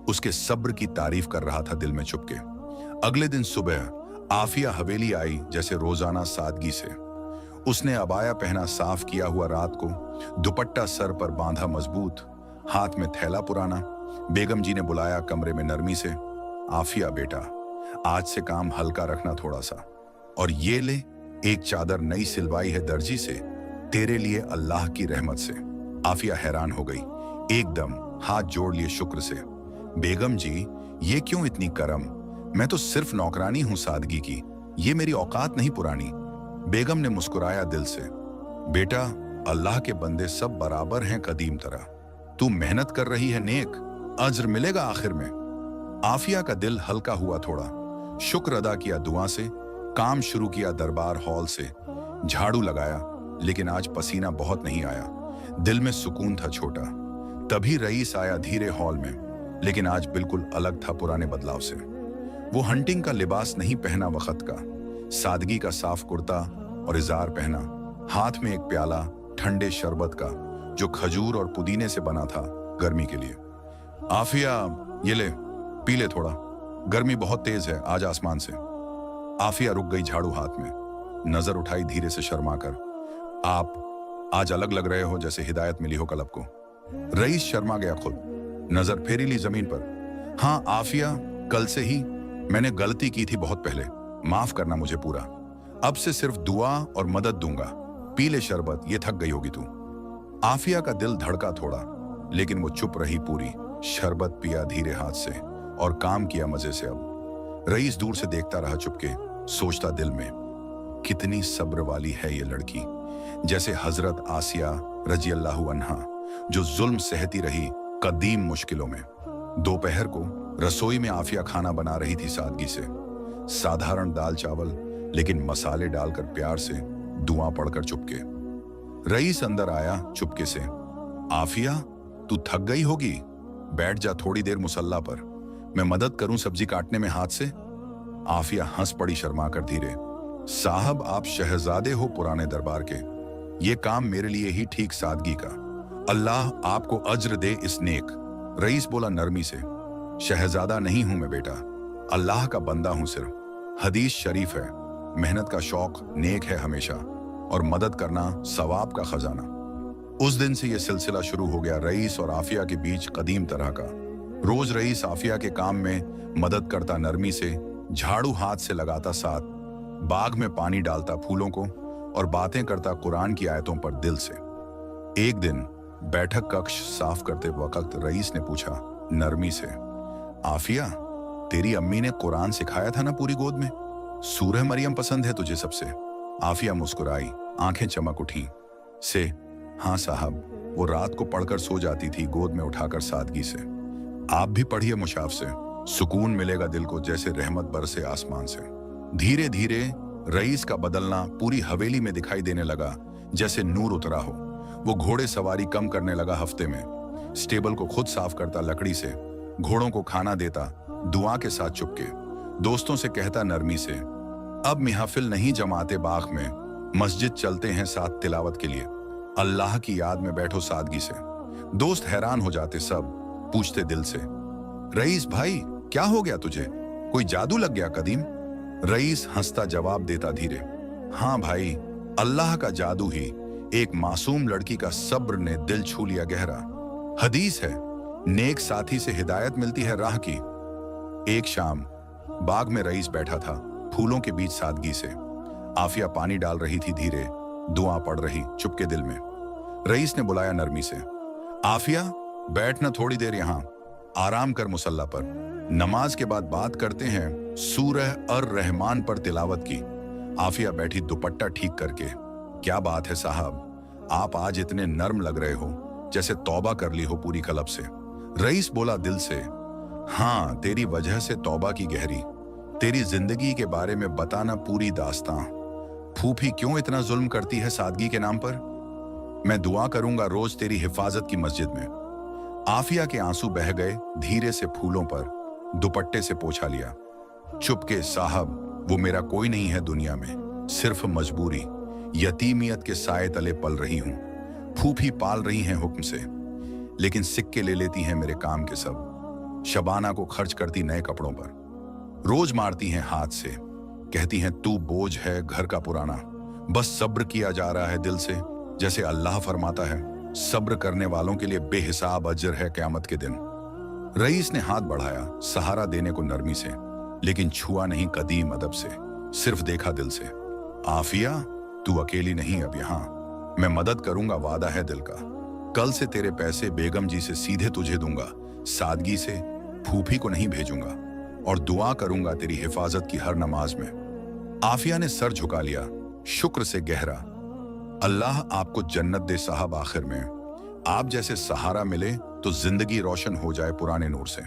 उसके सब्र की तारीफ कर रहा था दिल में छुपके। अगले दिन सुबह आफिया हवेली आई जैसे रोजाना सादगी से। उसने अबाया पहना साफ किया हुआ रात को, दुपट्टा सर पर बांधा मजबूत, हाथ में थैला पुराना। बेगम जी ने बुलाया कमरे में नरमी से, आफिया बेटा, आज से काम हल्का रखना थोड़ा सा, और ये ले एक चादर नई सिलवाई है दर्जी से, तेरे लिए अल्लाह की रहमत से। आफिया हैरान हो गई, एकदम हाथ जोड़ लिए शुक्र से। बेगम जी, ये क्यों इतनी करम? मैं तो सिर्फ नौकरानी हूं सादगी की, ये मेरी औकात नहीं पुरानी। बेगम ने मुस्कुराया दिल से, बेटा, अल्लाह के बंदे सब बराबर हैं कदीम तरह। तू मेहनत कर रही है नेक, अज्र मिलेगा आखिर में। आफिया का दिल हल्का हुआ थोड़ा, शुक्र अदा किया दुआ से। काम शुरू किया दरबार हॉल से। झाड़ू लगाया, लेकिन आज पसीना बहुत नहीं आया। दिल में सुकून था छोटा। तभी रईस आया धीरे हॉल में, लेकिन आज बिल्कुल अलग था पुराने बदलाव से। वो हंटिंग का लिबास नहीं पहना वक्त का, सादगी का साफ कुर्ता और इजार पहना। हाथ में एक प्याला ठंडे शरबत का, जो खजूर और पुदीने से बना था गर्मी के लिए। आफिया, ये ले, पी ले थोड़ा, गर्मी बहुत तेज है आज आसमान से। आफिया रुक गई झाड़ू हाथ में, नजर उठाई धीरे से शर्मा कर। आप आज अलग लग रहे हो, जैसे हिदायत मिली हो कलब को। रईस शर्मा गया खुद, नजर फेरी ली जमीन पर। हाँ आफिया, कल से ही मैंने गलती की थी बहुत पहले, माफ करना मुझे पूरा। अब से सिर्फ दुआ और मदद दूंगा। पी ले शरबत, ये थक गई होगी तू। आफिया का दिल धड़का थोड़ा, लेकिन वो चुप रही पूरी। शरबत पिया धीरे हाथ से और काम किया मजे से। अब रईस दूर से देखता रहा चुपके, सोचता दिल में, कितनी सब्र वाली है ये लड़की, जैसे हजरत आसिया रजी अल्लाहु अन्हा, जो जुल्म सहती रही कदीम मुश्किलों में। दोपहर को रसोई में आफिया खाना बना रही थी सादगी से। साधारण दाल चावल, लेकिन मसाले डालकर प्यार से, दुआ पढ़कर चुपके। रईस अंदर आया चुपके से, आफिया तू थक गई होगी, बैठ जा थोड़ी देर मुसल्ला पर, मैं मदद करूं सब्जी काटने में हाथ से। आफिया हंस पड़ी शर्मा कर धीरे, साहब आप शहजादे हो पुराने दरबार के, ये काम मेरे लिए ही ठीक सादगी का, अल्लाह आपको अज्र दे इस नेक। रईस बोला नरमी से, शहजादा नहीं हूं मैं बेटा, अल्लाह का बंदा हूं सिर्फ। हदीस शरीफ है, मेहनत का शौक नेक है हमेशा, और मदद करना सवाब का खजाना। उस दिन से यह सिलसिला शुरू हो गया रईस और आफिया के बीच कदीम तरह का। रोज रईस आफिया के काम में मदद करता नरमी से, झाड़ू हाथ से लगाता साथ, बाग में पानी डालता फूलों को, और बातें करता कुरान की आयतों पर दिल से। एक दिन बैठक कक्ष साफ करते वक्त रईस ने पूछा नरमी से, आफिया तेरी अम्मी ने कुरान सिखाया था ना पूरी गोद में, सूरह मरियम पसंद है तुझे सबसे? आफिया मुस्कुराई, आंखें चमक उठी से, हाँ साहब, वो रात को पढ़कर सो जाती थी गोद में उठाकर सादगी से। आप भी पढ़िए मुशाफ से, सुकून मिलेगा दिल को जैसे रहमत बरसे आसमान से। धीरे धीरे रईस का बदलना पूरी हवेली में दिखाई देने लगा, जैसे नूर उतरा हो। वो घोड़े सवारी कम करने लगा हफ्ते में, स्टेबल को खुद साफ करता लकड़ी से, घोड़ों को खाना देता दुआ के साथ चुपके, दोस्तों से कहता नरमी से, अब महफिल नहीं जमाते बाग में, मस्जिद चलते हैं साथ तिलावत के लिए, अल्लाह की याद में बैठो सादगी से। दोस्त हैरान हो जाते, सब पूछते दिल से, रईस भाई क्या हो गया तुझे, कोई जादू लग गया कदीम? रईस हंसता जवाब देता धीरे, हाँ भाई, अल्लाह का जादू ही, एक मासूम लड़की का सब्र ने दिल छू लिया गहरा। हदीस है, नेक साथी से हिदायत मिलती है राह की। एक शाम बाग में रईस बैठा था फूलों के बीच सादगी से। आफिया पानी डाल रही थी धीरे, दुआ पढ़ रही चुपके दिल में। रईस ने बुलाया नरमी से, आफिया बैठना थोड़ी देर यहाँ, आराम कर मुसल्ला पर, नमाज के बाद बात करते हैं सूरह अर रहमान पर तिलावत की। आफिया बैठी दुपट्टा ठीक करके। क्या बात है साहब, आप आज इतने नर्म लग रहे हो, जैसे तौबा कर ली हो पूरी कलब से। रईस बोला दिल से। हाँ, तेरी वजह से तौबा की गहरी, तेरी जिंदगी के बारे में बताना पूरी दास्तां। फूफी क्यों इतना जुल्म करती है सादगी के नाम पर? मैं दुआ करूंगा रोज तेरी हिफाजत की मस्जिद में। आफिया के आंसू बह गए, धीरे से फूलों पर दुपट्टे से पोंछा लिया। चुपके साहब, वो मेरा कोई नहीं है दुनिया में, सिर्फ मजबूरी, यतीमियत के साए तले पल रही हूं। फूफी पाल रही हैं हुक्म से, लेकिन सिक्के ले लेती हैं मेरे काम के सब। शबाना को खर्च करती नए कपड़ों पर, रोज मारती हैं हाथ से, कहती हैं तू बोझ है घर का पुराना। बस सब्र किया जा रहा है दिल से, जैसे अल्लाह फरमाता है, सब्र करने वालों के लिए बेहिसाब अजर है क़यामत के दिन। रईस ने हाथ बढ़ाया सहारा देने को नरमी से, लेकिन छुआ नहीं कदीम अदब से, सिर्फ देखा दिल से। आफिया, तू अकेली नहीं अब यहाँ, मैं मदद करूंगा, वादा है दिल का। कल से तेरे पैसे बेगम जी से सीधे तुझे दूंगा, सादगी से फूफी को नहीं भेजूंगा, और दुआ करूंगा तेरी हिफाजत की हर नमाज में। आफिया ने सर झुका लिया, शुक्र से गहरा। अल्लाह आपको जन्नत दे साहब, आखिर में आप जैसे सहारा मिले तो जिंदगी रोशन हो जाए पुराने नूर से।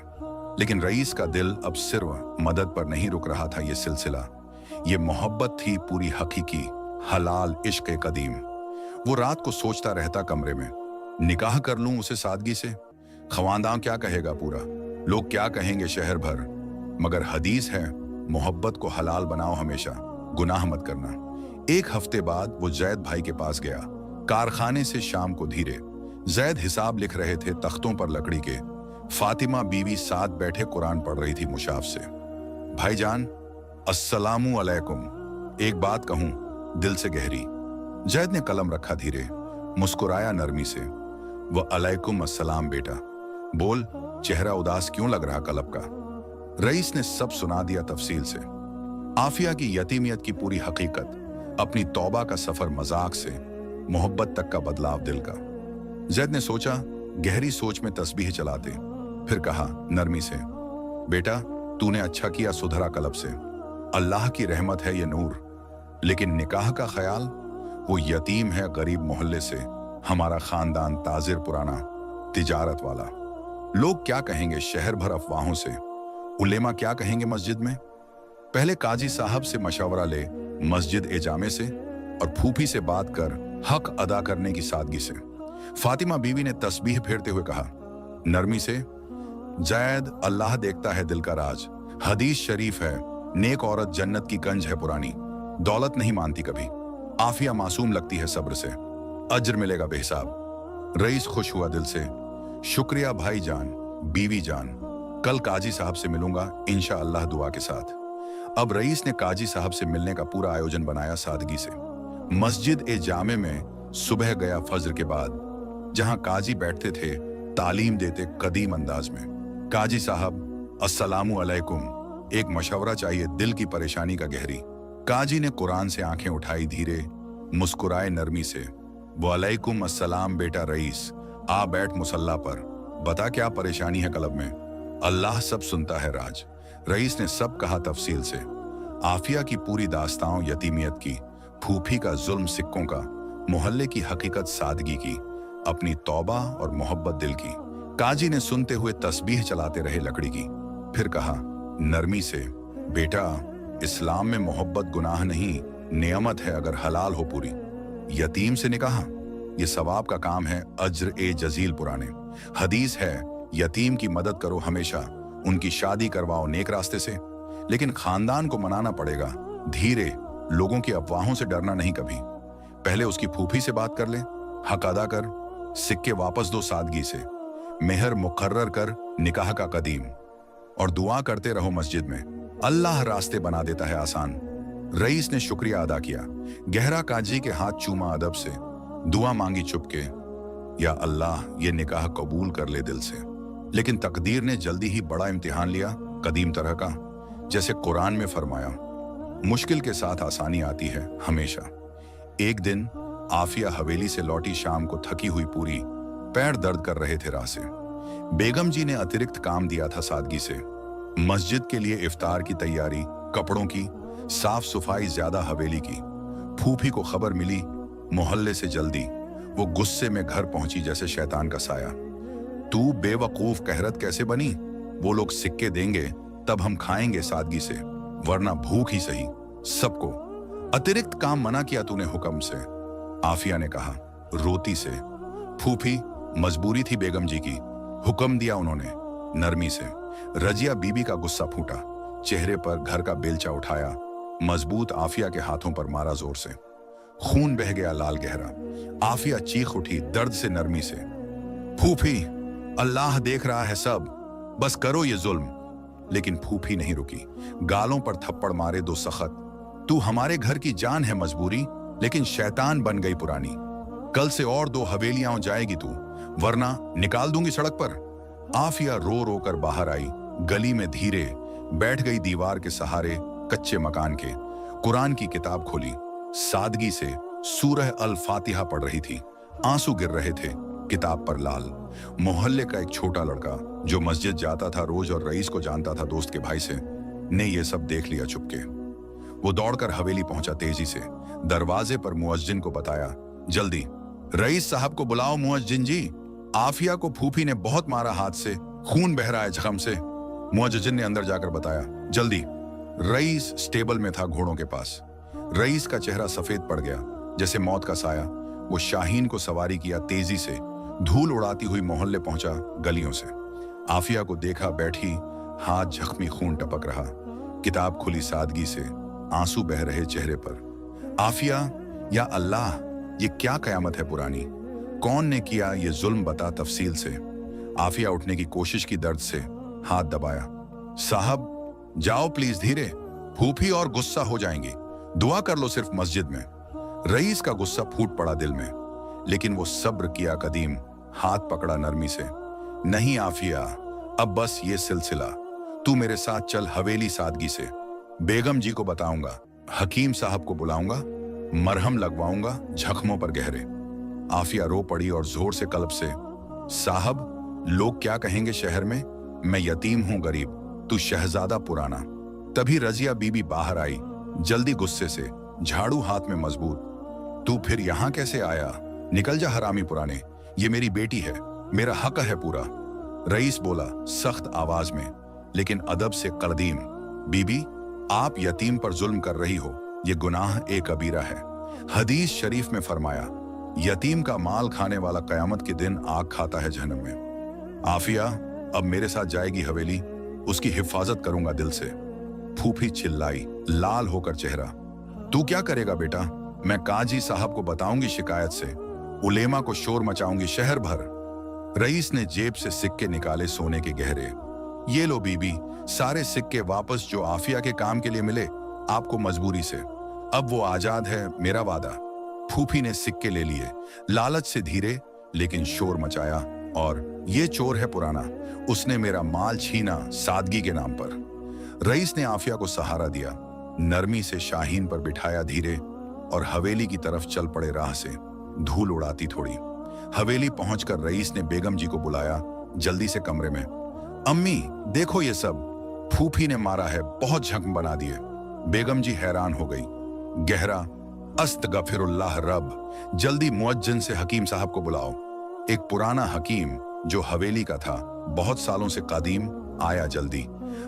लेकिन रईस का दिल अब सिर्फ मदद पर नहीं रुक रहा था। ये सिलसिला, ये मोहब्बत थी पूरी हकीकी, हलाल इश्क कदीम। वो रात को सोचता रहता कमरे में, निकाह कर लूं उसे सादगी से, खवानदां क्या कहेगा पूरा, लोग क्या कहेंगे शहर भर। मगर हदीस है, मोहब्बत को हलाल बनाओ हमेशा, गुनाह मत करना। एक हफ्ते बाद वो जैद भाई के पास गया, कारखाने से शाम को धीरे। जैद हिसाब लिख रहे थे तख्तों पर लकड़ी के, फातिमा बीवी साथ बैठे कुरान पढ़ रही थी मुशाफ से। भाईजान, अस्सलामु अलैकुम, एक बात कहूं दिल से गहरी। जैद ने कलम रखा धीरे, मुस्कुराया नरमी से। वह अलैकुम अस्सलाम बेटा, बोल, चेहरा उदास क्यों लग रहा कलब का? रईस ने सब सुना दिया तफसील से, आफिया की यतीमियत की पूरी हकीकत, अपनी तौबा का सफर मजाक से मोहब्बत तक का बदलाव दिल का। जैद ने सोचा, गहरी सोच में तस्बीह चलाते, फिर कहा नरमी से, बेटा तूने अच्छा किया सुधरा कलब से, अल्लाह की रहमत है ये नूर। लेकिन निकाह का ख्याल, वो यतीम है गरीब मोहल्ले से, हमारा खानदान ताजिर पुराना, तिजारत वाला। लोग क्या कहेंगे शहर भर अफवाहों से, उलेमा क्या कहेंगे मस्जिद में। पहले काजी साहब से मशवरा ले मस्जिद ए जामे से, और फूफी से बात कर हक अदा करने की सादगी से। फातिमा बीवी ने तस्बीह फेरते हुए कहा नरमी से, जैद, अल्लाह देखता है दिल का राज। हदीस शरीफ है, नेक औरत जन्नत की कंज है पुरानी, दौलत नहीं मानती कभी। आफिया मासूम लगती है सब्र से, अज्र मिलेगा बेहिसाब। रईस खुश हुआ दिल से, शुक्रिया भाई जान, बीवी जान, कल काजी साहब से मिलूंगा इंशाअल्लाह दुआ के साथ। अब रईस ने काजी साहब से मिलने का पूरा आयोजन बनाया सादगी से। मस्जिद ए जामे में सुबह गया फज्र के बाद, जहां काजी बैठते थे तालीम देते कदीम अंदाज में। काजी साहब, अस्सलामु अलैकुम, एक मशवरा चाहिए दिल की परेशानी का गहरी। काजी ने कुरान से आंखें उठाई धीरे, मुस्कुराए नरमी से। वालेकुम अस्सलाम बेटा रईस, आ बैठ मुसल्ला पर, बता क्या परेशानी है कलब में। अल्लाह सब सुनता है राज। रईस ने सब कहा तफसील से, आफिया की पूरी दास्तां यतीमियत की, फूफी का जुल्म सिक्कों का, मोहल्ले की हकीकत सादगी की, अपनी तौबा और मोहब्बत दिल की। काजी ने सुनते हुए तस्बीह चलाते रहे लकड़ी की, फिर कहा नरमी से, बेटा इस्लाम में मोहब्बत गुनाह नहीं, नेमत है अगर हलाल हो पूरी। यतीम से निकाह, ये सवाब का काम है, अज्र ए जजील पुराने। हदीस है, यतीम की मदद करो हमेशा, उनकी शादी करवाओ नेक रास्ते से। लेकिन खानदान को मनाना पड़ेगा धीरे, लोगों की अफवाहों से डरना नहीं कभी। पहले उसकी फूफी से बात कर ले, हक अदा कर, सिक्के वापस दो सादगी से, मेहर मुकर्रर कर निकाह का कदीम, और दुआ करते रहो मस्जिद में, अल्लाह रास्ते बना देता है आसान। रईस ने शुक्रिया अदा किया, गहरा काजी के हाथ चूमा अदब से, दुआ मांगी चुपके, या अल्लाह ये निकाह कबूल कर ले दिल से। लेकिन तकदीर ने जल्दी ही बड़ा इम्तिहान लिया, कदीम तरह का। जैसे कुरान में फरमाया, मुश्किल के साथ आसानी आती है हमेशा। एक दिन आफिया हवेली से लौटी शाम को, थकी हुई पूरी, पैर दर्द कर रहे थे राह से। बेगम जी ने अतिरिक्त काम दिया था सादगी से, मस्जिद के लिए इफ्तार की तैयारी, कपड़ों की, साफ सफाई ज्यादा हवेली की। फूफी को खबर मिली मोहल्ले से जल्दी। वो गुस्से में घर पहुंची जैसे शैतान का साया। तू बेवकूफ कहरत कैसे बनी? वो लोग सिक्के देंगे तब हम खाएंगे सादगी से, वरना भूख ही सही। सबको अतिरिक्त काम मना किया तूने हुक्म से। आफिया ने कहा रोती से। फूफी मजबूरी थी बेगम जी की, हुक्म दिया उन्होंने नरमी से। रजिया बीबी का गुस्सा फूटा, चेहरे पर घर का बेलचा उठाया, मजबूत आफिया के हाथों पर मारा जोर से। खून बह गया लाल गहरा। आफिया चीख उठी दर्द से नरमी से। फूफी अल्लाह देख रहा है सब, बस करो ये जुल्म। लेकिन फूफी नहीं रुकी, गालों पर थप्पड़ मारे दो सख्त। तू हमारे घर की जान है मजबूरी, लेकिन शैतान बन गई पुरानी। कल से और 2 हवेलियां जाएगी तू, वरना निकाल दूंगी सड़क पर। आफिया रो रो कर बाहर आई, गली में धीरे बैठ गई दीवार के सहारे कच्चे मकान के। कुरान की किताब खोली, सादगी से सूरह अल फातिहा पढ़ रही थी। आंसू गिर रहे थे किताब पर लाल। मोहल्ले का एक छोटा लड़का जो मस्जिद जाता था रोज और रईस को जानता था दोस्त के भाई से, ने ये सब देख लिया छुपके। वो दौड़कर हवेली पहुंचा तेजी से। दरवाजे पर मुअज्जिन को बताया, जल्दी रईस साहब को बुलाओ मुअज्जिन जी, आफिया को फूफी ने बहुत मारा हाथ से, खून बह रहा है जख्म से। मुअज्जिन ने अंदर जाकर बताया, जल्दी। रईस स्टेबल में था घोड़ों के पास। रईस का चेहरा सफेद पड़ गया जैसे मौत का साया। वो शाहीन को सवारी किया तेजी से, धूल उड़ाती हुई मोहल्ले पहुंचा गलियों से। आफिया को देखा बैठी, हाथ जख्मी, खून टपक रहा। किताब खुली सादगी से, आंसू बह रहे चेहरे पर। आफिया, या अल्लाह, ये क्या कयामत है पुरानी? कौन ने किया ये जुल्म, बता तफसील से। आफिया उठने की कोशिश की, दर्द से हाथ दबाया। साहब जाओ प्लीज, धीरे, फूफी और गुस्सा हो जाएंगी, दुआ कर लो सिर्फ मस्जिद में। रईस का गुस्सा फूट पड़ा दिल में, लेकिन वो सब्र किया कदीम, हाथ पकड़ा नरमी से। नहीं आफिया, अब बस ये सिलसिला, तू मेरे साथ चल हवेली सादगी से। बेगम जी को बताऊंगा, हकीम साहब को बुलाऊंगा, मरहम लगवाऊंगा जख्मों पर गहरे। आफिया रो पड़ी और जोर से कल्ब से, साहब लोग क्या कहेंगे शहर में, मैं यतीम हूं गरीब, तू शहजादा पुराना। तभी रजिया बीबी बाहर आई, जल्दी गुस्से से, झाड़ू हाथ में मजबूत। तू फिर यहां कैसे आया? निकल जा हरामी पुराने, ये मेरी बेटी है, मेरा हक है पूरा। रईस बोला सख्त आवाज में, लेकिन अदब से कदीम, बीबी आप यतीम पर जुल्म कर रही हो, ये गुनाह एक कबीरा है। हदीस शरीफ में फरमाया, यतीम का माल खाने वाला कयामत के दिन आग खाता है जहन्नम में। आफिया अब मेरे साथ जाएगी हवेली, उसकी हिफाजत करूंगा दिल से। फूफी चिल्लाई, लाल होकर चेहरा। तू क्या करेगा बेटा? मैं काजी साहब को बताऊंगी शिकायत से, उलेमा को शोर मचाऊंगी शहर भर। रईस ने जेब से सिक्के निकाले सोने के गहरे। ये लो बीबी, सारे सिक्के वापस जो आफिया के काम के लिए मिले आपको मजबूरी से। अब वो आजाद है, मेरा वादा। फूफी ने सिक्के ले लिए, लालच से धीरे लेकिन शोर मचाया, और ये चोर है पुराना, उसने मेरा माल छीना सादगी के नाम पर। रईस ने आफिया को सहारा दिया, नरमी से शाहीन पर बिठाया धीरे, और हवेली की तरफ चल पड़े राह से, धूल उड़ाती थोड़ी। हवेली पहुंचकर रईस ने बेगम जी को बुलाया, जल्दी से कमरे में। अम्मी देखो ये सब, फूफी ने मारा है, बहुत जख्म बना दिए। बेगम जी हैरान हो गई, गहरा अस्तगफिरुल्लाह रब, जल्दी मुअज्जिन से हकीम साहब को बुलाओ। एक पुराना हकीम जो हवेली का था, बहुत सालों से कदीम, आया जल्दी,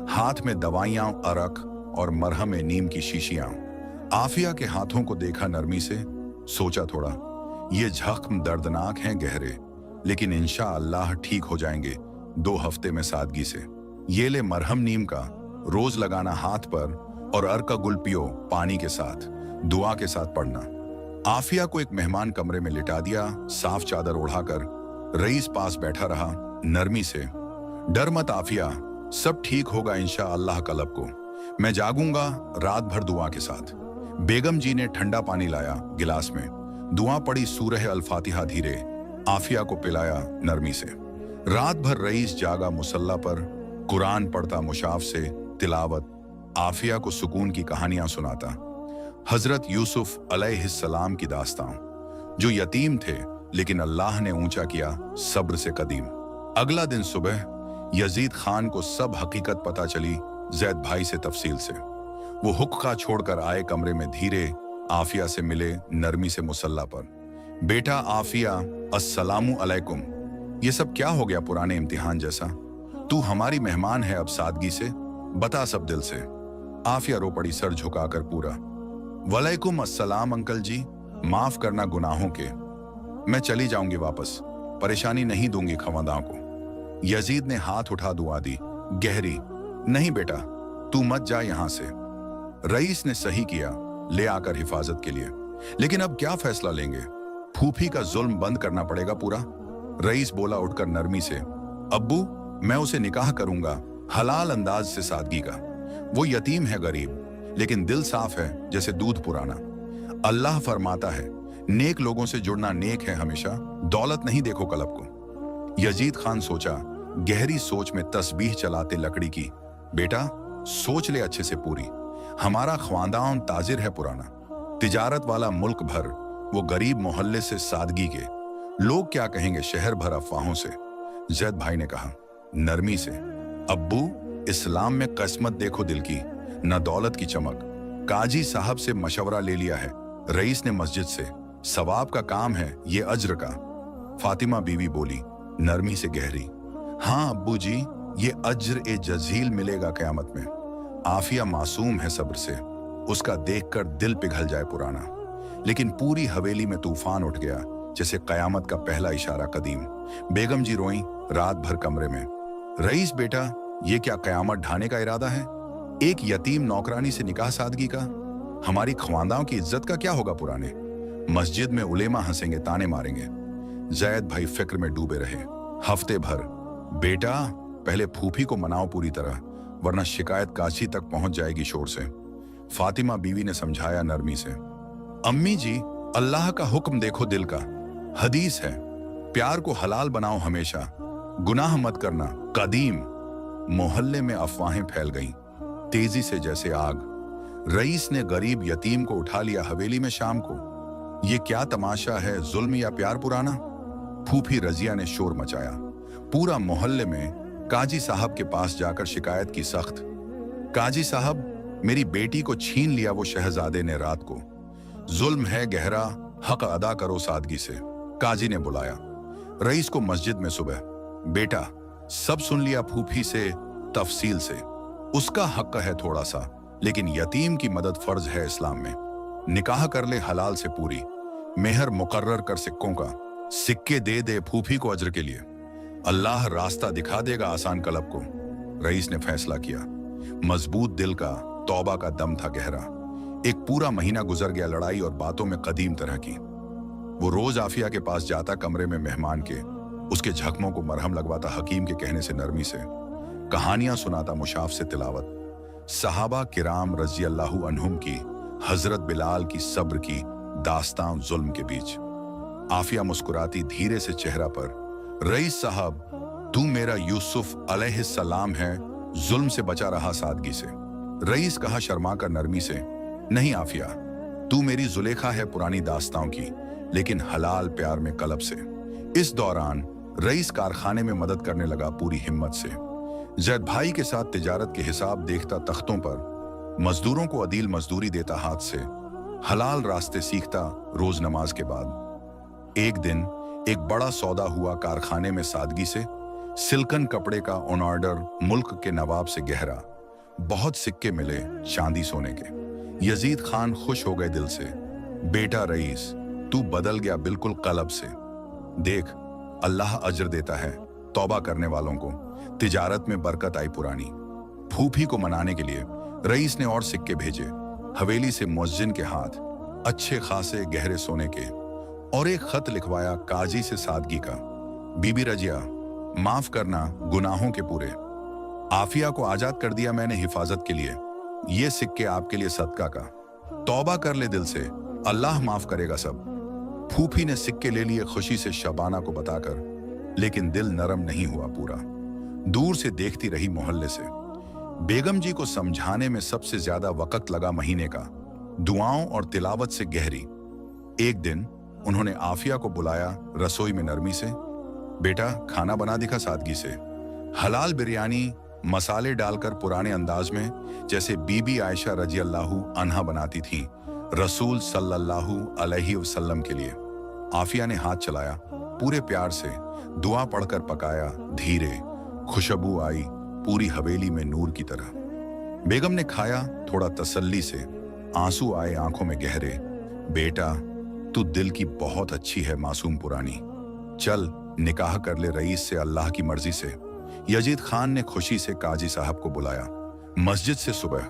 हाथ में दवाइयां, अरक और मरहम नीम की शीशियां। आफिया के हाथों को देखा नरमी से, सोचा थोड़ा, ये जख्म दर्दनाक हैं गहरे, लेकिन इंशाअल्लाह ठीक हो जाएंगे 2 हफ्ते में सादगी से। ये ले मरहम नीम का, रोज लगाना हाथ पर, और अर्का गुल पियो पानी के साथ, दुआ के साथ पढ़ना। आफिया को एक मेहमान कमरे में लिटा दिया, साफ चादर ओढ़ाकर। रईस पास बैठा रहा, नरमी से, डर मत आफिया, सब ठीक होगा इंशाअल्लाह कलब को, मैं जागूंगा रात भर दुआ के साथ। बेगम जी ने ठंडा पानी लाया गिलास में, दुआ पड़ी सूरह अल फातिहा धीरे, आफिया को पिलाया नरमी से। रात भर रईस जागा मुसल्ला पर, कुरान पढ़ता मुशाफ से, तिलावत, आफिया को सुकून की कहानियां सुनाता। हजरत यूसुफ अलैहिस्सलाम की दास्तां, जो यतीम थे लेकिन अल्लाह ने ऊंचा किया सब्र से कदीम। अगला दिन सुबह यजीद खान को सब हकीकत पता चली जैद भाई से तफसील से। वो हुक्का छोड़कर आए कमरे में धीरे आफिया से मिले, नरमी से मुसल्ला पर। बेटा आफिया, अस्सलामु अलैकुम। ये सब क्या हो गया पुराने इम्तिहान जैसा? तू हमारी मेहमान है अब सादगी से, बता सब दिल से। आफिया रो पड़ी सर झुकाकर पूरा। वलैकुम अस्सलाम अंकल जी, माफ करना गुनाहों के। मैं चली जाऊंगी वापस, परेशानी नहीं दूंगी खवादाओं को। यजीद ने हाथ उठा दुआ दी गहरी। नहीं बेटा, तू मत जा यहां से। रईस ने सही किया, ले आकर हिफाजत के लिए। लेकिन अब क्या फैसला लेंगे? फूफी का जुल्म बंद करना पड़ेगा पूरा। रईस बोला उठकर नरमी से। अब्बू, मैं उसे निकाह करूंगा, हलाल अंदाज से सादगी का। वो यतीम है, गरीब, लेकिन दिल साफ है जैसे दूध पुराना। अल्लाह फरमाता है, नेक लोगों से जुड़ना नेक है हमेशा, दौलत नहीं देखो कलब को। यजीद खान सोचा, गहरी सोच में तस्बीह चलाते लकड़ी की। बेटा, सोच ले अच्छे से पूरी। हमारा ख्वानदान ताजिर है पुराना, तिजारत वाला मुल्क भर, वो गरीब मोहल्ले से सादगी के। लोग क्या कहेंगे शहर भर अफवाहों से। जैद भाई ने कहा नरमी से। अब्बू, इस्लाम में किस्मत देखो दिल की, न दौलत की चमक। काजी साहब से मशवरा ले लिया है रईस ने मस्जिद से, सवाब का काम है ये अज्र का। फातिमा बीवी बोली नरमी से गहरी। हाँ अब्बू जी, ये अज्र ए जजील मिलेगा कयामत में। आफिया मासूम है सब्र से, उसका देखकर दिल पिघल जाए पुराना। लेकिन पूरी हवेली में तूफान उठ गया जैसे कयामत का पहला इशारा कदीम। बेगम जी रोईं रात भर कमरे में। रईस बेटा, ये क्या कयामत ढाने का इरादा है? एक यतीम नौकरानी से निकाह सादगी का? हमारी ख्वानदाओं की इज्जत का क्या होगा पुराने? मस्जिद में उलेमा हंसेंगे, ताने मारेंगे। जैद भाई फिक्र में डूबे रहे हफ्ते भर। बेटा, पहले फूफी को मनाओ पूरी तरह, वरना शिकायत काशी तक पहुंच जाएगी शोर से। फातिमा बीवी ने समझाया नरमी से। अम्मी जी, अल्लाह का हुक्म देखो दिल का, हदीस है, प्यार को हलाल बनाओ हमेशा, गुनाह मत करना कदीम। मोहल्ले में अफवाहें फैल गईं, तेजी से जैसे आग। रईस ने गरीब यतीम को उठा लिया हवेली में शाम को। ये क्या तमाशा है, जुल्म या प्यार पुराना? फूफी रजिया ने शोर मचाया। पूरा मोहल्ले में काजी साहब के पास जाकर शिकायत की सख्त। काजी साहब, मेरी बेटी को छीन लिया वो शहजादे ने रात को। जुल्म है गहरा, हक अदा करो सादगी से। काजी ने बुलाया रईस को मस्जिद में सुबह। बेटा, सब सुन लिया फूफी से तफसील से। उसका हक है थोड़ा सा, लेकिन यतीम की मदद फर्ज है इस्लाम में। निकाह कर ले हलाल से पूरी, मेहर मुकर्रर कर सिक्कों का, सिक्के दे दे फूफी को अज्र के लिए। अल्लाह रास्ता दिखा देगा आसान कलब को। रईस ने फैसला किया। मजबूत दिल का, तौबा का दम था गहरा। एक पूरा महीना गुजर गया लड़ाई और बातों में कदीम तरह की। वो रोज आफिया के पास जाता कमरे में मेहमान के, उसके जख्मों को मरहम लगवाता हकीम के कहने से नरमी से, कहानियां सुनाता मुशाफ से तिलावत, सहाबा किराम रजी अल्लाहु अन्हुम की, हजरत बिलाल की सब्र की दास्तां जुल्म के बीच। आफिया मुस्कुराती धीरे से चेहरा पर। रईस साहब, तू मेरा यूसुफ अलैहिस्सलाम है, जुल्म से बचा रहा सादगी से। रईस कहा शर्मा कर नरमी से। नहीं आफिया, तू मेरी जुलेखा है पुरानी दास्तां की, लेकिन हलाल प्यार में कलब से। इस दौरान रईस कारखाने में मदद करने लगा पूरी हिम्मत से। जैद भाई के साथ तिजारत के हिसाब देखता तख्तों पर, मजदूरों को अदील मजदूरी देता हाथ से, हलाल रास्ते सीखता रोज नमाज के बाद। एक दिन एक बड़ा सौदा हुआ कारखाने में सादगी से। सिल्कन कपड़े का ऑन ऑर्डर, मुल्क के नवाब से गहरा। बहुत सिक्के मिले चांदी सोने के। यजीद खान खुश हो गए दिल से। बेटा रईस, तू बदल गया बिल्कुल कलब से। देख, अल्लाह अज्र देता है तौबा करने वालों को। तिजारत में बरकत आई पुरानी। फूफी को मनाने के लिए रईस ने और सिक्के भेजे। हवेली से मुअज्जिन के हाथ, अच्छे खासे गहरे सोने के, और एक खत लिखवाया काजी से सादगी का। बीबी रजिया, माफ करना गुनाहों के पूरे। आफिया को आजाद कर दिया मैंने हिफाजत के लिए। ये सिक्के आपके लिए सदका का। तौबा कर ले दिल से, अल्लाह माफ करेगा सब। फूफी ने सिक्के ले लिए खुशी से शबाना को बताकर, लेकिन दिल नरम नहीं हुआ पूरा। दूर से देखती रही मोहल्ले से। बेगम जी को समझाने में सबसे ज्यादा वक्त लगा महीने का, दुआओं और तिलावत से गहरी। एक दिन उन्होंने आफिया को बुलाया रसोई में नरमी से। बेटा, खाना बना दिखा सादगी से। हलाल बिरयानी, मसाले डालकर पुराने अंदाज में, जैसे बीबी आयशा रजी अल्लाहु अन्हा बनाती थीं रसूल सल्लल्लाहु अलैहि वसल्लम के लिए। आफिया ने हाथ चलाया, पूरे प्यार से दुआ पढ़कर पकाया, धीरे, खुशबू आई पूरी हवेली में नूर की तरह। बेगम ने खाया थोड़ा तसल्ली से, आंसू आए आंखों में गहरे। बेटा, तू दिल की बहुत अच्छी है मासूम पुरानी, चल निकाह कर ले रईस से अल्लाह की मर्जी से। यजीद खान ने खुशी से काजी साहब को बुलाया। मस्जिद से सुबह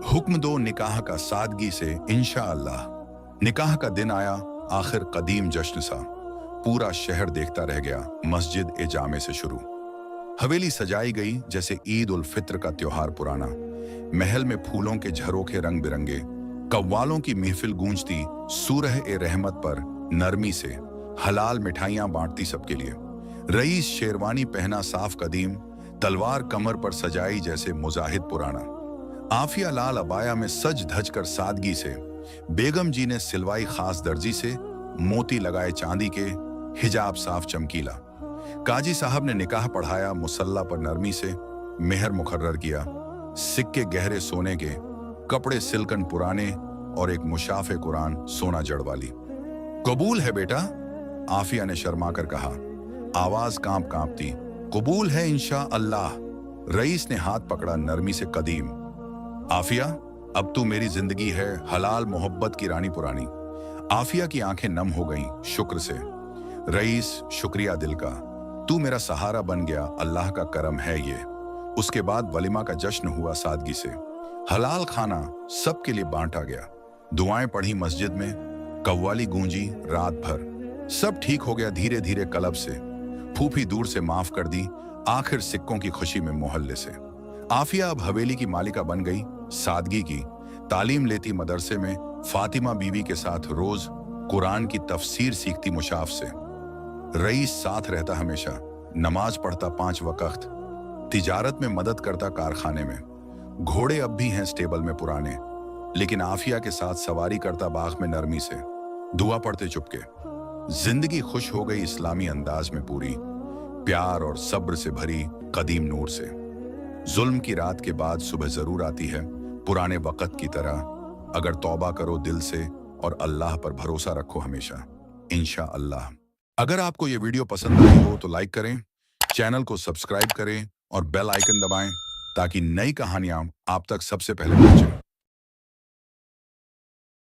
हुक्म दो निकाह का सादगी से इंशाअल्लाह। निकाह का दिन आया, आखिर कदीम जश्न सा, पूरा शहर देखता रह गया मस्जिद ए जामे से शुरू। हवेली सजाई गई जैसे ईद उल फित्र का त्योहार पुराना। महल में फूलों के झरोखे रंग बिरंगे, कव्वालों की महफिल गूंजती सूरह ए रहमत पर नरमी से, हलाल मिठाइयां बांटती सबके लिए। रईस शेरवानी पहना साफ कदीम, तलवार कमर पर सजाई जैसे मुजाहिद पुराना। आफिया लाल अबाया में सज धज कर सादगी से, बेगम जी ने सिलवाई खास दर्जी से, मोती लगाए चांदी के, हिजाब साफ चमकीला। काजी साहब ने निकाह पढ़ाया मुसल्ला पर नरमी से, मेहर मुकर्रर किया। सिक्के गहरे सोने के, कपड़े सिल्कन पुराने और एक मुशाफे कुरान सोना जड़ वाली। कबूल है बेटा, आफिया ने शर्मा कर कहा, आवाज कांप कांपती। कबूल है इंशा अल्लाह। रईस ने हाथ पकड़ा नरमी से कदीम। आफिया, अब तू मेरी जिंदगी है, हलाल मोहब्बत की रानी पुरानी। आफिया की आंखें नम हो गईं शुक्र से। रईस, शुक्रिया दिल का, तू मेरा सहारा बन गया, अल्लाह का करम है ये। उसके बाद वलीमा का जश्न हुआ सादगी से। हलाल खाना सबके लिए बांटा गया। दुआएं पढ़ी मस्जिद में, कव्वाली गूंजी रात भर। सब ठीक हो गया धीरे धीरे कलब से। फूफी दूर से माफ कर दी, आखिर सिक्कों की खुशी में मोहल्ले से। आफिया अब हवेली की मालिका बन गई, सादगी की। तालीम लेती मदरसे में, फातिमा बीवी के साथ रोज कुरान की तफसीर सीखती मुशाफ से। रईस साथ रहता हमेशा, नमाज पढ़ता 5 वक्त, तिजारत में मदद करता कारखाने में। घोड़े अब भी हैं स्टेबल में पुराने, लेकिन आफिया के साथ सवारी करता बाग में नरमी से, दुआ पढ़ते चुपके। जिंदगी खुश हो गई इस्लामी अंदाज में पूरी, प्यार और सब्र से भरी कदीम नूर से। जुल्म की रात के बाद सुबह जरूर आती है पुराने वक्त की तरह, अगर तौबा करो दिल से और अल्लाह पर भरोसा रखो हमेशा, इंशा अल्लाह। अगर आपको ये वीडियो पसंद आई हो तो लाइक करें, चैनल को सब्सक्राइब करें और बेल आइकन दबाएं ताकि नई कहानियां आप तक सबसे पहले पहुंचे।